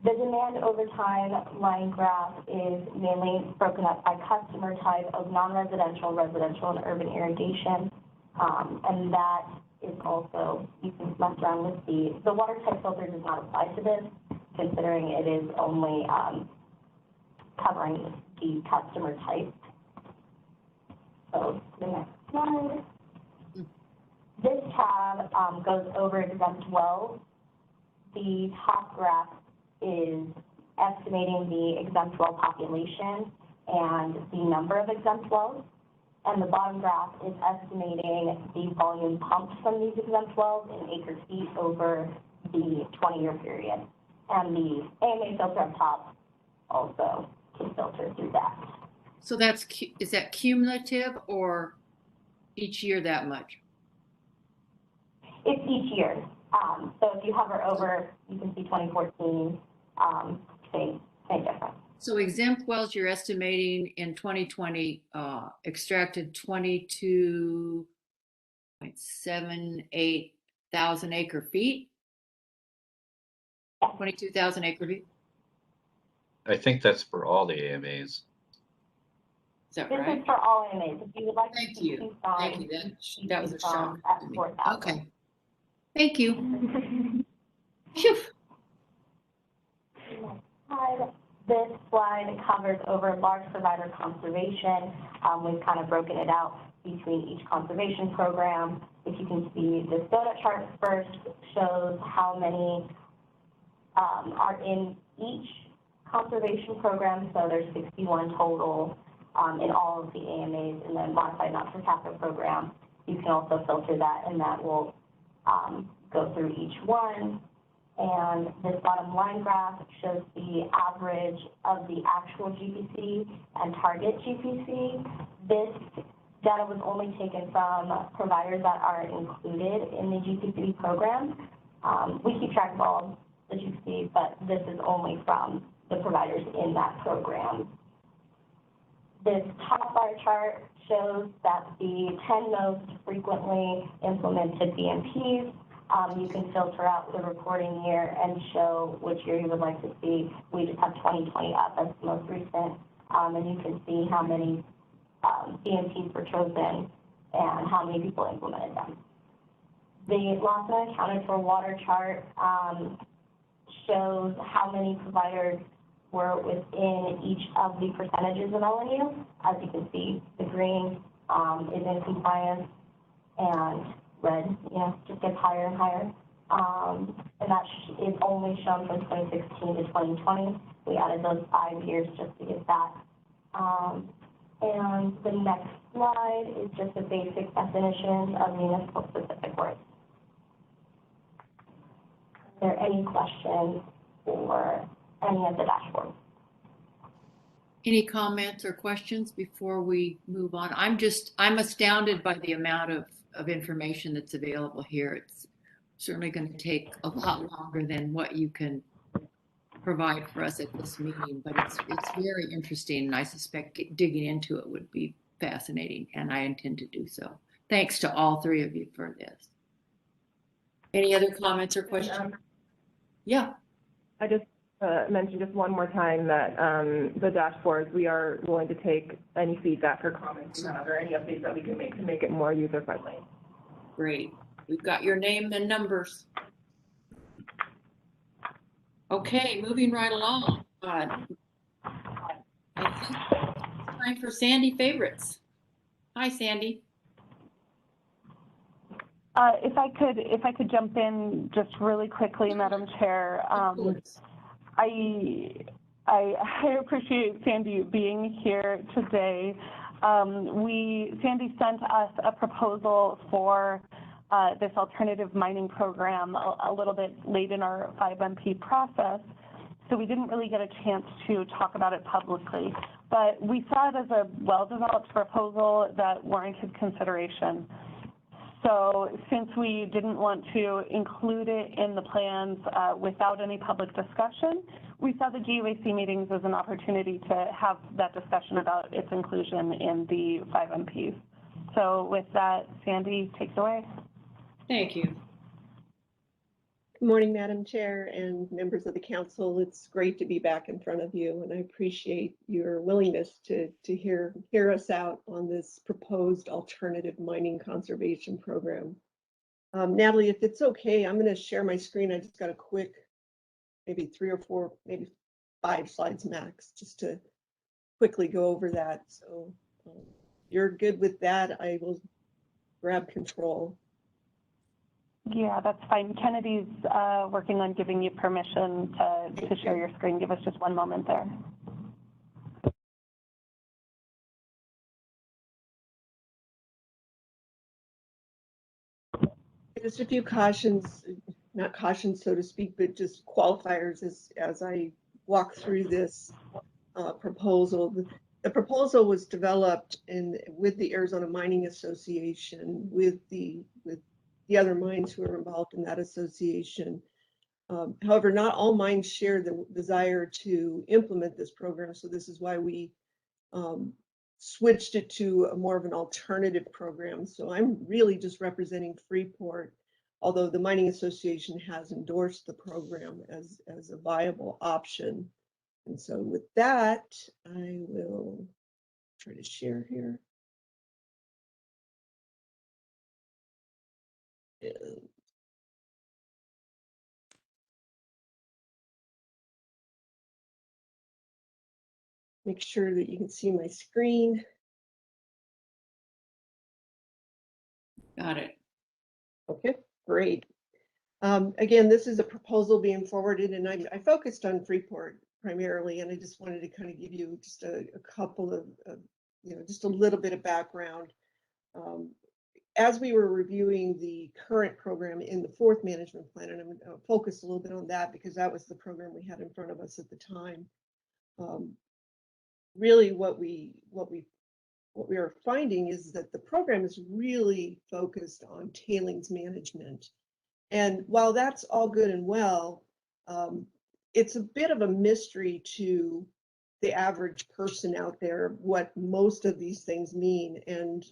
The demand over time line graph is mainly broken up by customer type of non-residential, residential, and urban irrigation. And that is also, you can mess around with the water type filter does not apply to this, considering it is only covering the customer type. So the next slide. This tab goes over exempt wells. The top graph is estimating the exempt well population and the number of exempt wells. And the bottom graph is estimating the volume pumped from these exempt wells in acre feet over the 20-year period. And the AMA filter up top also can filter through that. So that's, is that cumulative or each year that much? It's each year. So if you hover over, you can see 2014, same difference. So exempt wells, you're estimating in 2020 extracted 22.78 thousand acre feet? 22,000 acre feet? I think that's for all the AMAs. Is that This right? is for all AMAs. If you would like Thank to you. Tucson, Thank you. That was a shock at to me. 4,000. Okay. Thank you. Phew. This slide covers over large provider conservation. We've kind of broken it out between each conservation program. If you can see, this donut chart first shows how many are in each conservation program. So there's 61 total in all of the AMAs, and then modified not-for-profit program. You can also filter that, and that will go through each one. And this bottom line graph shows the average of the actual GPC and target GPC. This data was only taken from providers that are included in the GPC program. We keep track of all the GPC, but this is only from the providers in that program. This top bar chart shows that the 10 most frequently implemented BMPs, you can filter out the reporting year and show which year you would like to see. We just have 2020 up as the most recent, and you can see how many BMPs were chosen and how many people implemented them. The lost and unaccounted for water chart shows how many providers were within each of the percentages of LNU. As you can see, the green is in compliance, and red, just gets higher and higher. And that is only shown from 2016 to 2020. We added those 5 years just to get that. And the next slide is just a basic definition of municipal specific words. Are there any questions for any of the dashboards? Any comments or questions before we move on? I'm astounded by the amount of information that's available here. It's certainly going to take a lot longer than what you can provide for us at this meeting, but it's very interesting, and I suspect digging into it would be fascinating, and I intend to do so. Thanks to all three of you for this. Any other comments or questions? Yeah. I just mentioned just one more time that the dashboards, we are willing to take any feedback or comments you have or any updates that we can make to make it more user-friendly. Great. We've got your name and numbers. Okay, moving right along. I think it's time for Sandy favorites. Hi, Sandy. If I could jump in just really quickly, Madam Chair. I appreciate Sandy being here today. Sandy sent us a proposal for this alternative mining program a little bit late in our 5MP process, so we didn't really get a chance to talk about it publicly. But we saw it as a well-developed proposal that warranted consideration. So since we didn't want to include it in the plans without any public discussion, we saw the GUAC meetings as an opportunity to have that discussion about its inclusion in the 5MPs. So with that, Sandy, takes away. Thank you. Good morning, Madam Chair and members of the council. It's great to be back in front of you, and I appreciate your willingness to hear us out on this proposed alternative mining conservation program. Natalie, if it's okay, I'm going to share my screen. I just got a quick, maybe 3 or 4, maybe 5 slides max, just to quickly go over that. So you're good with that, I will grab control. Yeah, that's fine. Kennedy's working on giving you permission to share your screen. Give us just one moment there. Just a few cautions, not cautions, so to speak, but just qualifiers as I walk through this proposal. The proposal was developed with the Arizona Mining Association, with the other mines who are involved in that association. However, not all mines share the desire to implement this program, so this is why we switched it to more of an alternative program. So I'm really just representing Freeport, although the Mining Association has endorsed the program as a viable option. And so with that, I will try to share here. And make sure that you can see my screen. Got it. Okay, great. Again, this is a proposal being forwarded, and I focused on Freeport primarily, and I just wanted to kind of give you just a couple of, just a little bit of background. As we were reviewing the current program in the 4th management plan, and I'm going to focus a little bit on that because that was the program we had in front of us at the time. Really, what we are finding is that the program is really focused on tailings management. And while that's all good and well, it's a bit of a mystery to the average person out there what most of these things mean. And,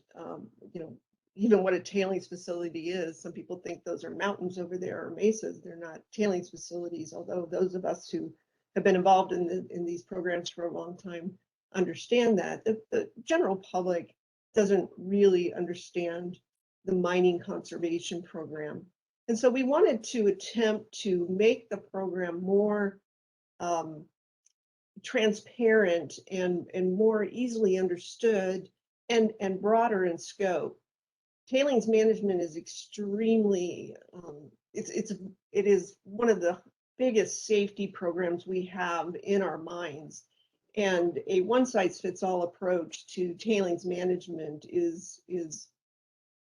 even what a tailings facility is. Some people think those are mountains over there or mesas. They're not tailings facilities, although those of us who have been involved in these programs for a long time understand that. The general public doesn't really understand the mining conservation program. And so we wanted to attempt to make the program more transparent and more easily understood and broader in scope. Tailings management is extremely, it is one of the biggest safety programs we have in our mines. And a one-size-fits-all approach to tailings management is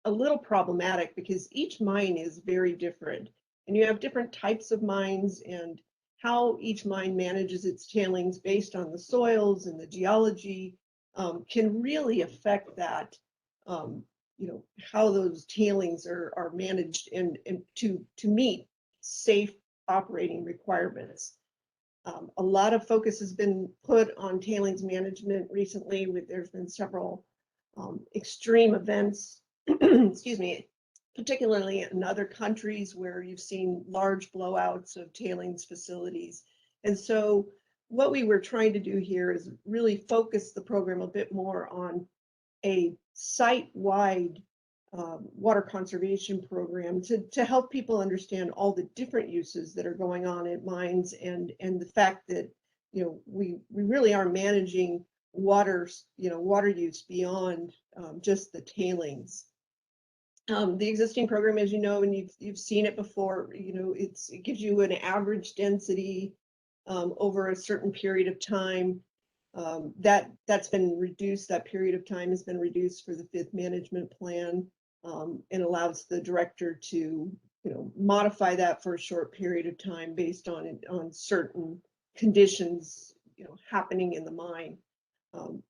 a little problematic because each mine is very different. And you have different types of mines, and how each mine manages its tailings based on the soils and the geology can really affect that, how those tailings are managed and to meet safe operating requirements. A lot of focus has been put on tailings management recently. There's been several extreme events, excuse me, particularly in other countries where you've seen large blowouts of tailings facilities. And so what we were trying to do here is really focus the program a bit more on a site-wide water conservation program to help people understand all the different uses that are going on at mines, and the fact that, you know, we really are managing water use beyond just the tailings. The existing program, as you know, and you've seen it before, you know, it gives you an average density over a certain period of time. That's been reduced. That period of time has been reduced for the fifth management plan, and allows the director to, you know, modify that for a short period of time based on certain conditions, you know, happening in the mine.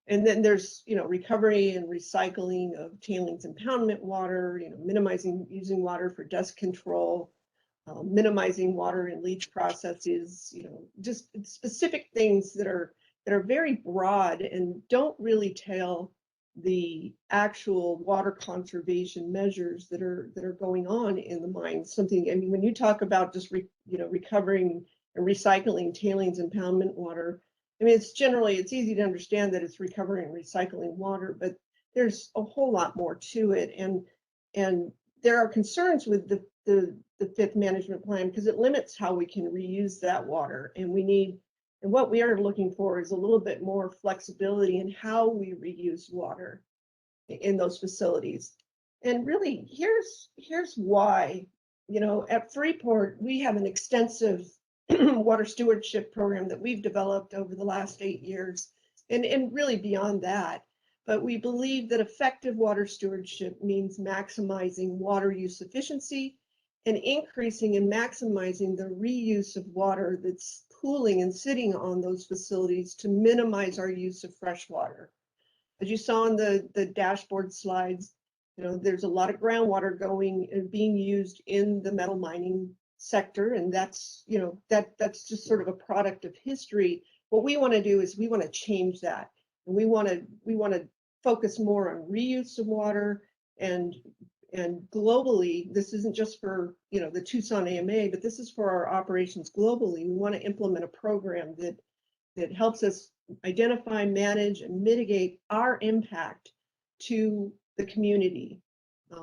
And then there's, you know, recovery and recycling of tailings impoundment water, you know, minimizing using water for dust control, minimizing water and leach processes, you know, just specific things that are very broad and don't really tell the actual water conservation measures that are going on in the mines. Something, I mean, when you talk about just recovering and recycling tailings impoundment water, I mean, it's easy to understand that it's recovering and recycling water, but there's a whole lot more to it. And there are concerns with the fifth management plan because it limits how we can reuse that water. And what we are looking for is a little bit more flexibility in how we reuse water in those facilities. And really, here's why. You know, at Freeport, we have an extensive water stewardship program that we've developed over the last 8 years, and really beyond that. But we believe that effective water stewardship means maximizing water use efficiency and increasing and maximizing the reuse of water that's pooling and sitting on those facilities to minimize our use of fresh water. As you saw in the dashboard slides, you know, there's a lot of groundwater going and being used in the metal mining sector, and that's, you know, that's just sort of a product of history. What we want to do is we want to change that, and we want to focus more on reuse of water, and globally, this isn't just for, you know, the Tucson AMA, but this is for our operations globally. We want to implement a program that helps us identify, manage, and mitigate our impact to the community.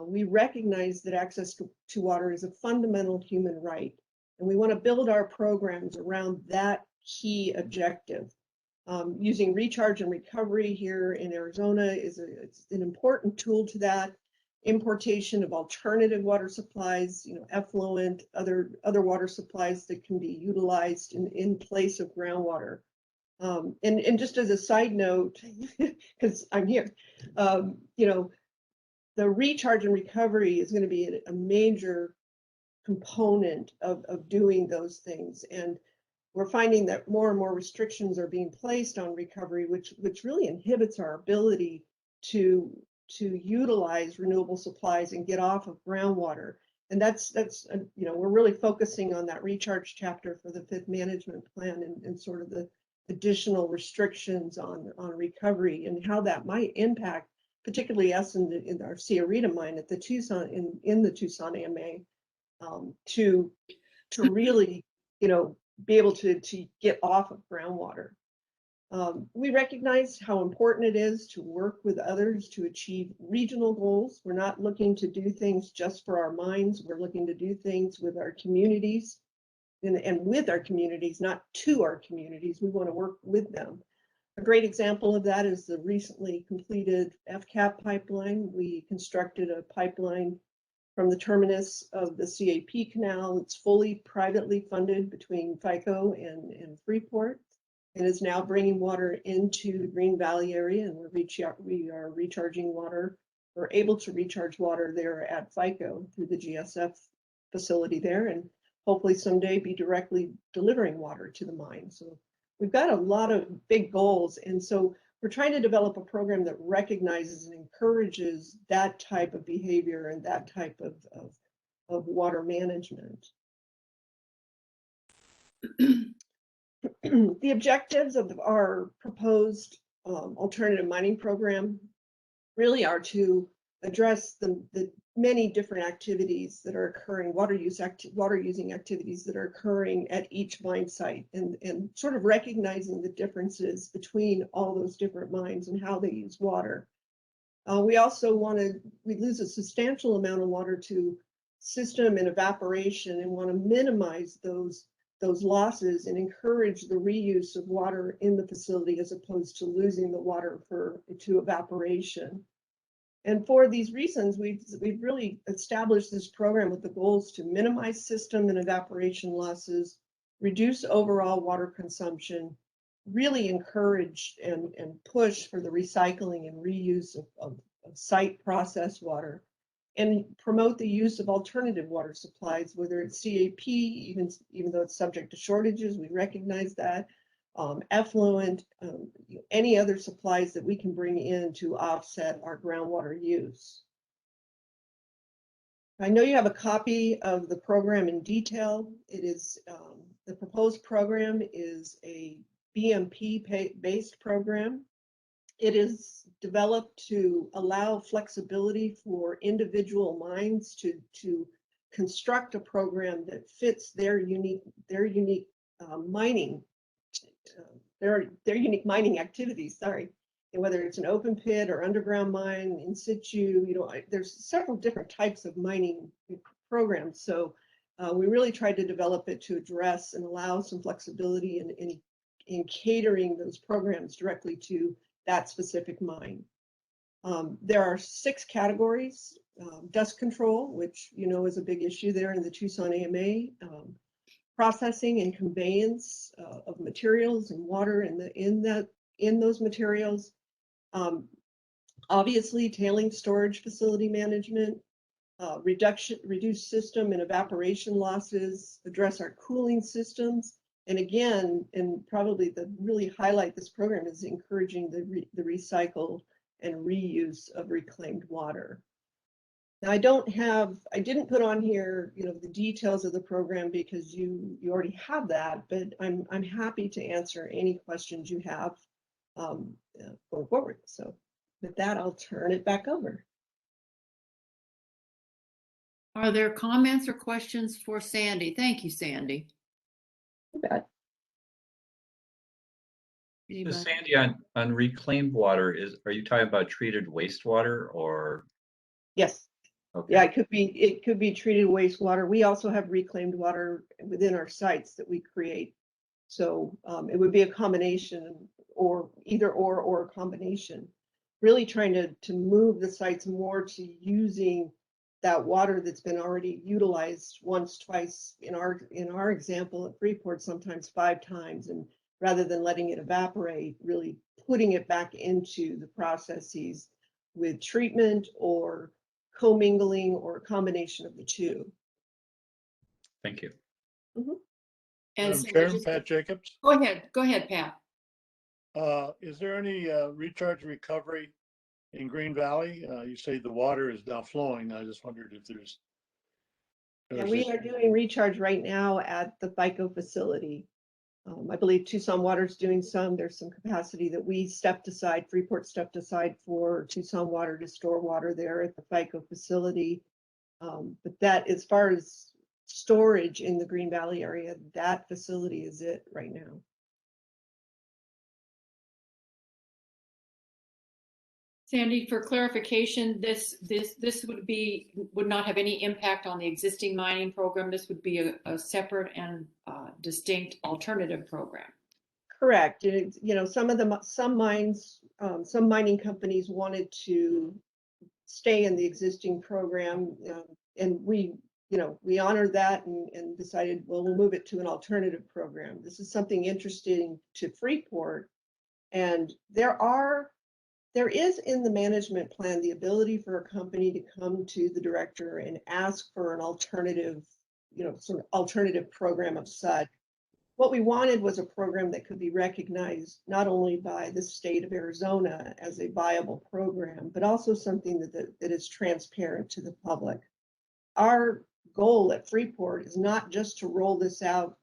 We recognize that access to water is a fundamental human right, and we want to build our programs around that key objective. Using recharge and recovery here in Arizona is an important tool to that. Importation of alternative water supplies, you know, effluent, other water supplies that can be utilized in place of groundwater. And just as a side note, because I'm here, you know, the recharge and recovery is going to be a major component of doing those things. And we're finding that more and more restrictions are being placed on recovery, which really inhibits our ability to utilize renewable supplies and get off of groundwater. And that's you know, we're really focusing on that recharge chapter for the fifth management plan, and sort of the additional restrictions on recovery and how that might impact, particularly us in our Sierrita mine at the Tucson, in the Tucson AMA, to really, you know, be able to get off of groundwater. We recognize how important it is to work with others to achieve regional goals. We're not looking to do things just for our mines. We're looking to do things with our communities, and with our communities, not to our communities. We want to work with them. A great example of that is the recently completed FCAP pipeline. We constructed a pipeline from the terminus of the CAP canal. It's fully privately funded between FICO and Freeport, and is now bringing water into the Green Valley area, and we are recharging water. We're able to recharge water there at FICO through the GSF facility there, and hopefully someday be directly delivering water to the mine. So we've got a lot of big goals, and so we're trying to develop a program that recognizes and encourages that type of behavior and that type of water management. The objectives of our proposed alternative mining program really are to address the many different activities that are occurring, water using activities that are occurring at each mine site, and sort of recognizing the differences between all those different mines and how they use water. We also we lose a substantial amount of water to system and evaporation, and want to minimize those losses and encourage the reuse of water in the facility as opposed to losing the water to evaporation. And for these reasons, we've really established this program with the goals to minimize system and evaporation losses, reduce overall water consumption, really encourage and push for the recycling and reuse of site processed water, and promote the use of alternative water supplies, whether it's CAP, even though it's subject to shortages, we recognize that, effluent, any other supplies that we can bring in to offset our groundwater use. I know you have a copy of the program in detail. It is, the proposed program is a BMP-based program. It is developed to allow flexibility for individual mines to construct a program that fits their unique mining activities. Sorry, and whether it's an open pit or underground mine, in situ, there's several different types of mining programs. So we really tried to develop it to address and allow some flexibility in catering those programs directly to that specific mine. There are 6 categories: dust control, which is a big issue there in the Tucson AMA, processing and conveyance of materials and water in those materials. Obviously, tailings storage facility management, reduce system and evaporation losses, address our cooling systems. And again, and probably the really highlight this program is encouraging the recycle and reuse of reclaimed water. Now, I didn't put on here, the details of the program because you already have that, but I'm happy to answer any questions you have going forward. So with that, I'll turn it back over. Are there comments or questions for Sandy? Thank you, Sandy. You bet. So Sandy, on reclaimed water, are you talking about treated wastewater or? Yes. Okay. Yeah, it could be treated wastewater. We also have reclaimed water within our sites that we create. So it would be a combination, or either or a combination. Really trying to move the sites more to using that water that's been already utilized once, twice, in our example at Freeport, sometimes 5 times, and rather than letting it evaporate, really putting it back into the processes with treatment or commingling or a combination of the two. Thank you. Mm-hmm. And Chairman Pat Jacobs. Go ahead, Pat. Is there any recharge recovery in Green Valley? You say the water is now flowing. I just wondered if there's. Yeah, we are doing recharge right now at the FICO facility. I believe Tucson Water is doing some. There's some capacity that we stepped aside, Freeport stepped aside for Tucson Water to store water there at the FICO facility. But that, as far as storage in the Green Valley area, that facility is it right now. Sandy, for clarification, this would not have any impact on the existing mining program. This would be a separate and distinct alternative program. Correct. Some mines, some mining companies wanted to stay in the existing program, and we honored that and decided, well, we'll move it to an alternative program. This is something interesting to Freeport, and there is in the management plan the ability for a company to come to the director and ask for an alternative, sort of alternative program of such. What we wanted was a program that could be recognized not only by the state of Arizona as a viable program, but also something that is transparent to the public. Our goal at Freeport is not just to roll this out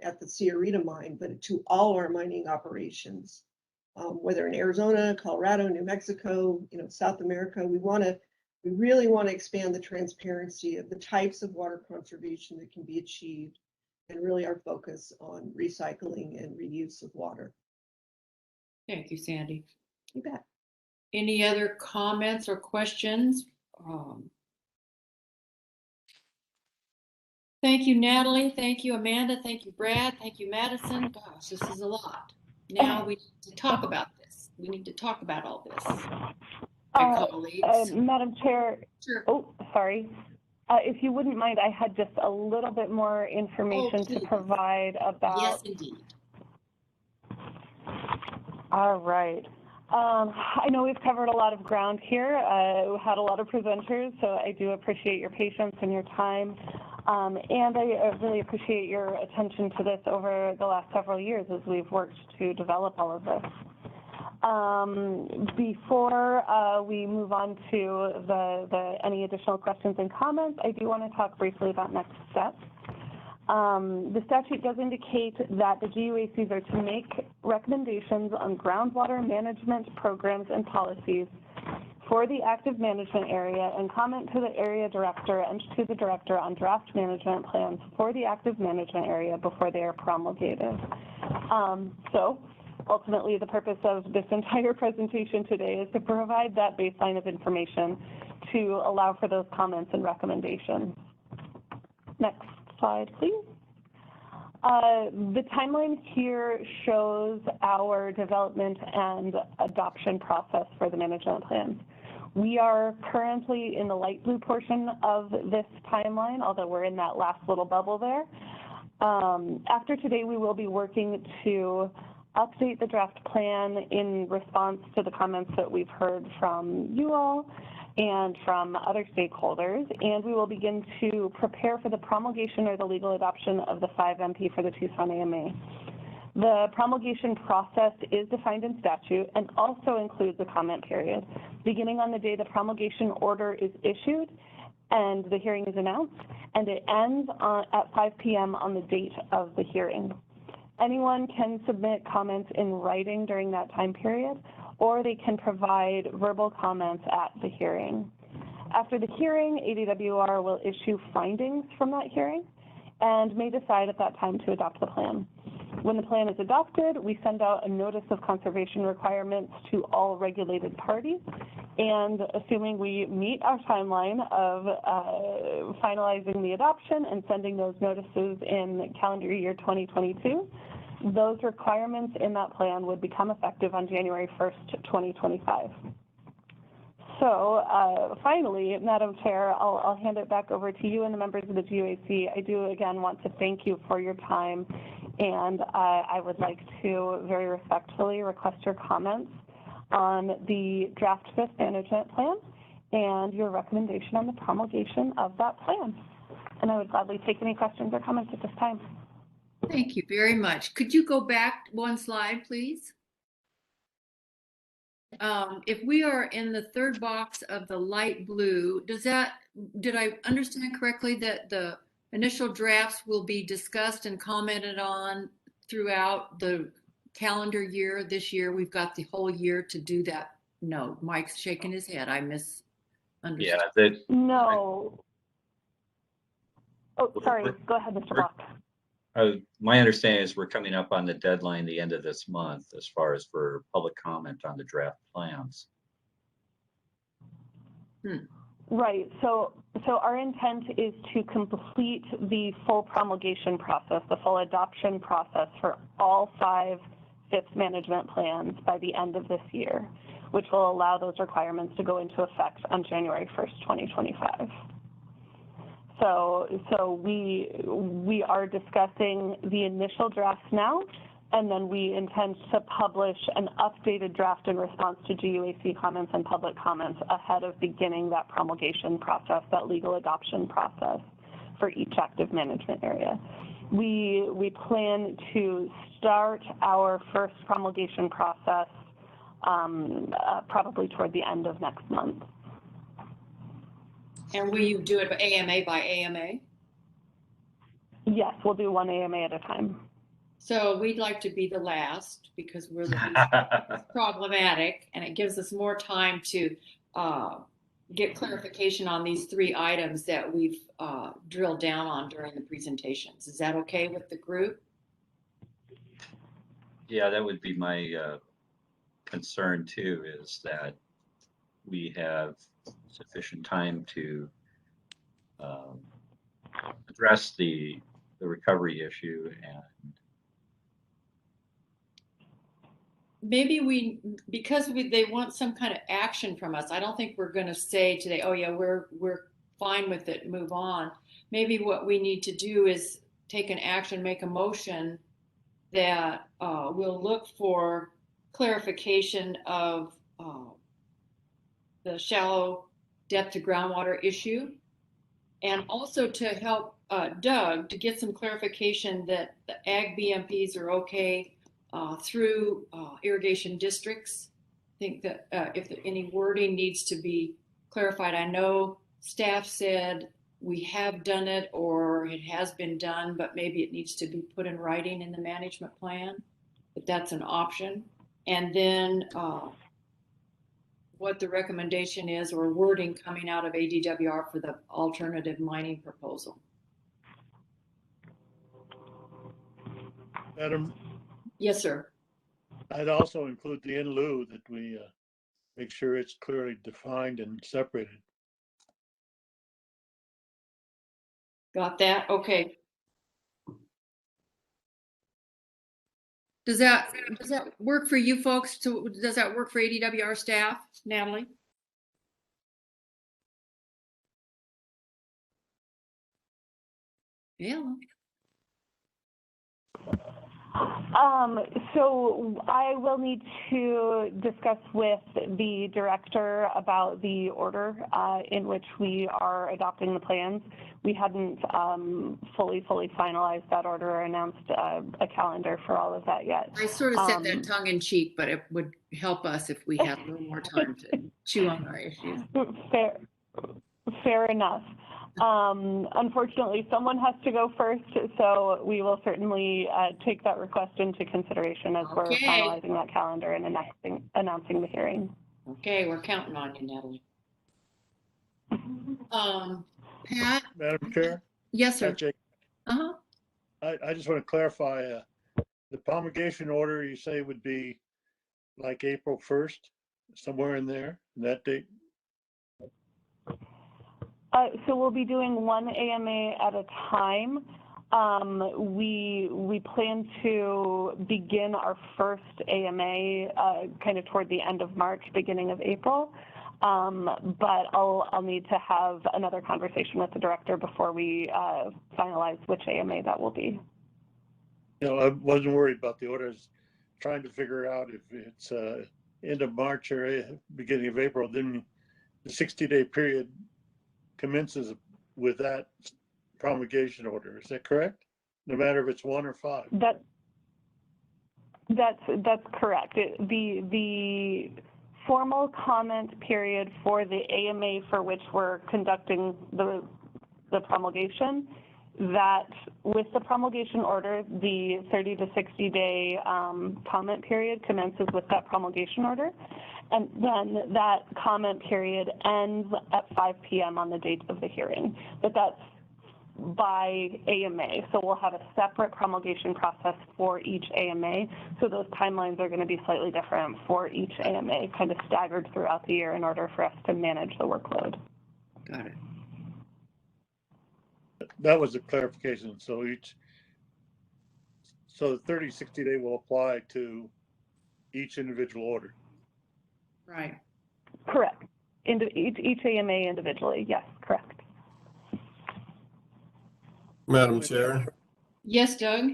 at the Sierrita mine, but to all our mining operations. whether in Arizona, Colorado, New Mexico, South America. We really want to expand the transparency of the types of water conservation that can be achieved, and really our focus on recycling and reuse of water. Thank you, Sandy. You bet. Any other comments or questions? Thank you, Natalie. Thank you, Amanda. Thank you, Brad. Thank you, Madison. Gosh, this is a lot. Now we need to talk about this. We need to talk about all this. My colleagues. Madam Chair, Sure. oh, sorry. If you wouldn't mind, I had just a little bit more information to provide about. Yes, indeed. All right. I know we've covered a lot of ground here. We had a lot of presenters, so I do appreciate your patience and your time. And I really appreciate your attention to this over the last several years as we've worked to develop all of this. Before we move on to any additional questions and comments, I do want to talk briefly about next steps. The statute does indicate that the GUACs are to make recommendations on groundwater management programs and policies for the active management area and comment to the area director and to the director on draft management plans for the active management area before they are promulgated. So ultimately, the purpose of this entire presentation today is to provide that baseline of information to allow for those comments and recommendations. Next slide, please. The timeline here shows our development and adoption process for the management plan. We are currently in the light blue portion of this timeline, although we're in that last little bubble there. After today, we will be working to update the draft plan in response to the comments that we've heard from you all and from other stakeholders, and we will begin to prepare for the promulgation or the legal adoption of the 5MP for the Tucson AMA. The promulgation process is defined in statute and also includes a comment period, beginning on the day the promulgation order is issued and the hearing is announced, and it ends at 5 p.m. on the date of the hearing. Anyone can submit comments in writing during that time period, or they can provide verbal comments at the hearing. After the hearing, ADWR will issue findings from that hearing and may decide at that time to adopt the plan. When the plan is adopted, we send out a notice of conservation requirements to all regulated parties, and assuming we meet our timeline of finalizing the adoption and sending those notices in calendar year 2022, those requirements in that plan would become effective on January 1st, 2025. So finally, Madam Chair, I'll hand it back over to you and the members of the GUAC. I do again want to thank you for your time, and I would like to very respectfully request your comments on the draft 5th management plan and your recommendation on the promulgation of that plan. And I would gladly take any questions or comments at this time. Thank you very much. Could you go back one slide, please? If we are in the third box of the light blue, did I understand correctly that the initial drafts will be discussed and commented on throughout the calendar year? This year, we've got the whole year to do that. No, Mike's shaking his head. I misunderstood. Yeah. No. Oh, sorry. Go ahead, Mr. Block. My understanding is we're coming up on the deadline the end of this month as far as for public comment on the draft plans. Right. So our intent is to complete the full promulgation process, the full adoption process for all 5 5th management plans by the end of this year, which will allow those requirements to go into effect on January 1st, 2025. So we are discussing the initial drafts now, and then we intend to publish an updated draft in response to GUAC comments and public comments ahead of beginning that promulgation process, that legal adoption process for each active management area. We plan to start our first promulgation process probably toward the end of next month. And will you do it AMA by AMA? Yes, we'll do one AMA at a time. So we'd like to be the last because we're the least problematic, and it gives us more time to get clarification on these 3 items that we've drilled down on during the presentations. Is that okay with the group? Yeah, that would be my concern too, is that we have sufficient time to address the recovery issue, and Maybe because they want some kind of action from us. I don't think we're going to say today, oh yeah, we're fine with it, move on. Maybe what we need to do is take an action, make a motion that we'll look for clarification of the shallow depth to groundwater issue, and also to help Doug to get some clarification that the ag BMPs are okay through irrigation districts. I think that if any wording needs to be clarified, I know staff said we have done it or it has been done, but maybe it needs to be put in writing in the management plan, if that's an option. And then what the recommendation is or wording coming out of ADWR for the alternative mining proposal. Madam, Yes, sir. I'd also include the in lieu, that we make sure it's clearly defined and separated. Got that? Okay. Does that work for you folks? Does that work for ADWR staff, Natalie? Yeah. So I will need to discuss with the director about the order in which we are adopting the plans. We hadn't fully finalized that order or announced a calendar for all of that yet. I sort of said that tongue in cheek, but it would help us if we had a little more time to chew on our issues. Fair enough. Unfortunately, someone has to go first, so we will certainly take that request into consideration as we're finalizing that calendar and announcing the hearing. Okay, we're counting on you, Natalie. Pat? Madam Chair? Yes, sir. I just want to clarify, the promulgation order you say would be like April 1st, somewhere in there, that date? So we'll be doing one AMA at a time. We plan to begin our first AMA kind of toward the end of March, beginning of April. But I'll need to have another conversation with the director before we finalize which AMA that will be. You know, I wasn't worried about the orders, trying to figure out if it's end of March or beginning of April, then the 60-day period commences with that promulgation order. Is that correct? No matter if it's 1 or 5. That's correct. The formal comment period for the AMA for which we're conducting the promulgation, that with the promulgation order, the 30 to 60-day comment period commences with that promulgation order. And then that comment period ends at 5 p.m. on the date of the hearing. But that's by AMA. So we'll have a separate promulgation process for each AMA. So those timelines are going to be slightly different for each AMA, kind of staggered throughout the year in order for us to manage the workload. Got it. That was a clarification. So the 30, 60 day will apply to each individual order. Right. Correct. Each AMA individually. Yes, correct. Madam Chair? Yes, Doug?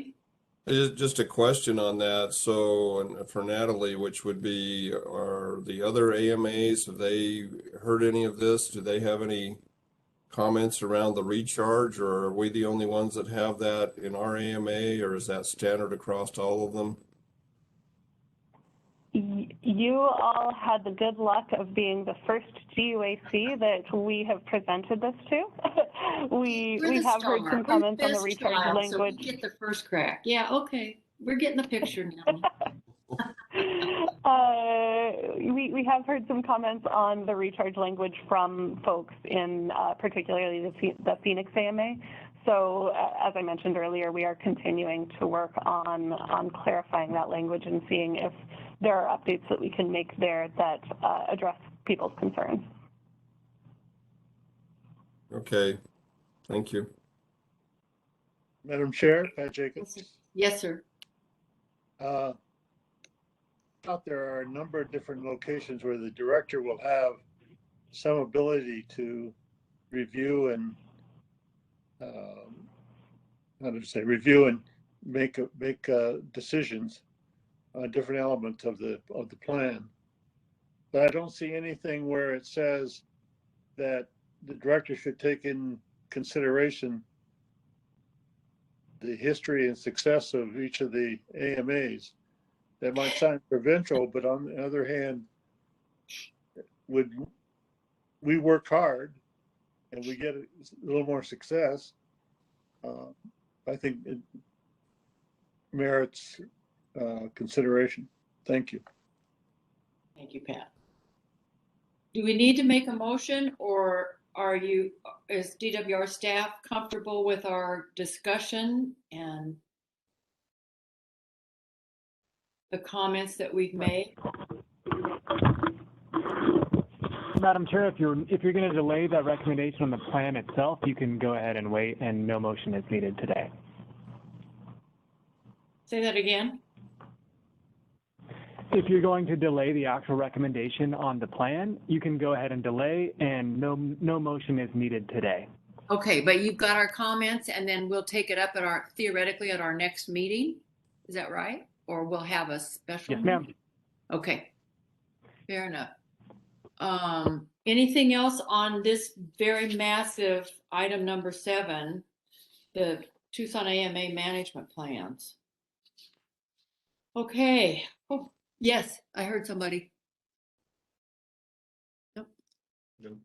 Just a question on that. So, and for Natalie, which would be, are the other AMAs, have they heard any of this? Do they have any comments around the recharge, or are we the only ones that have that in our AMA, or is that standard across all of them? You all had the good luck of being the first GUAC that we have presented this to. we have heard some comments on the recharge language. So we get the first crack. Yeah, okay. We're getting the picture now. We have heard some comments on the recharge language from folks in particularly the Phoenix AMA. So as I mentioned earlier, we are continuing to work on clarifying that language and seeing if there are updates that we can make there that address people's concerns. Okay, thank you. Madam Chair, Pat Jacobs. Yes, sir. Out there are a number of different locations where the director will have some ability to review and review and make decisions on different elements of the plan. But I don't see anything where it says that the director should take in consideration the history and success of each of the AMAs. That might sound provincial, but on the other hand, would we work hard and we get a little more success, I think it merits consideration. Thank you. Thank you, Pat. Do we need to make a motion, or is DWR staff comfortable with our discussion and the comments that we've made? Madam Chair, if you're going to delay that recommendation on the plan itself, you can go ahead and wait, and no motion is needed today. Say that again. If you're going to delay the actual recommendation on the plan, you can go ahead and delay, and no motion is needed today. Okay, but you've got our comments, and then we'll take it up theoretically at our next meeting. Is that right? Or we'll have a special Yes, ma'am. meeting? Okay, fair enough. Anything else on this very massive item number 7, the Tucson AMA management plans? Okay. Oh, yes, I heard somebody. Nope. No.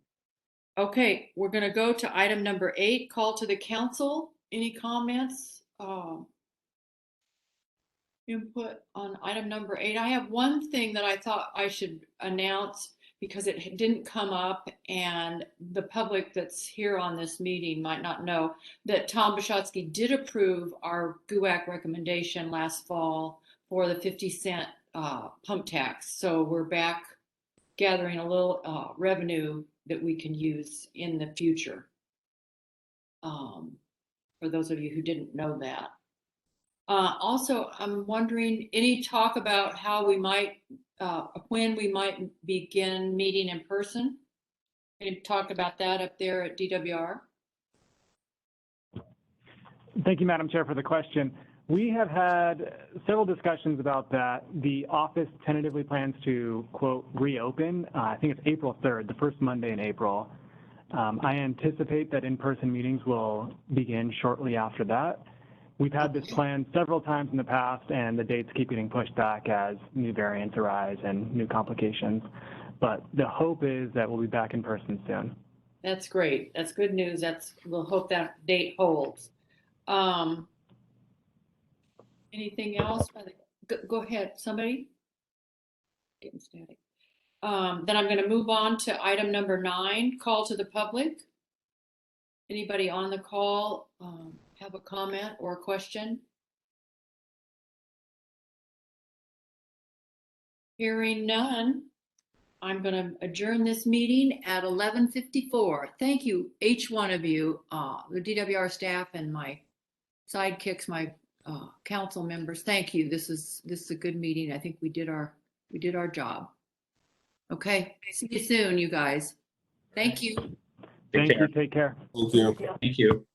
Okay, we're going to go to item number 8, call to the council. Any comments? Input on item number 8. I have one thing that I thought I should announce because it didn't come up, and the public that's here on this meeting might not know that Tom Bishotsky did approve our GUAC recommendation last fall for the 50-cent pump tax. So we're back gathering a little revenue that we can use in the future. For those of you who didn't know that. Also, I'm wondering, any talk about how we might, when we might begin meeting in person? Any talk about that up there at DWR? Thank you, Madam Chair, for the question. We have had several discussions about that. The office tentatively plans to, quote, reopen. I think it's April 3rd, the first Monday in April. I anticipate that in-person meetings will begin shortly after that. We've had this plan several times in the past, and the dates keep getting pushed back as new variants arise and new complications. But the hope is that we'll be back in person soon. That's great. That's good news. We'll hope that date holds. Anything else? Go ahead, somebody. Getting static. Then I'm going to move on to item number 9, call to the public. Anybody on the call have a comment or a question? Hearing none, I'm going to adjourn this meeting at 11:54. Thank you, each one of you, the DWR staff and my sidekicks, my council members. Thank you. This is a good meeting. I think we did our job. Okay. See you soon, you guys. Thank you. Thank you. Take care. Thank you. Thank you.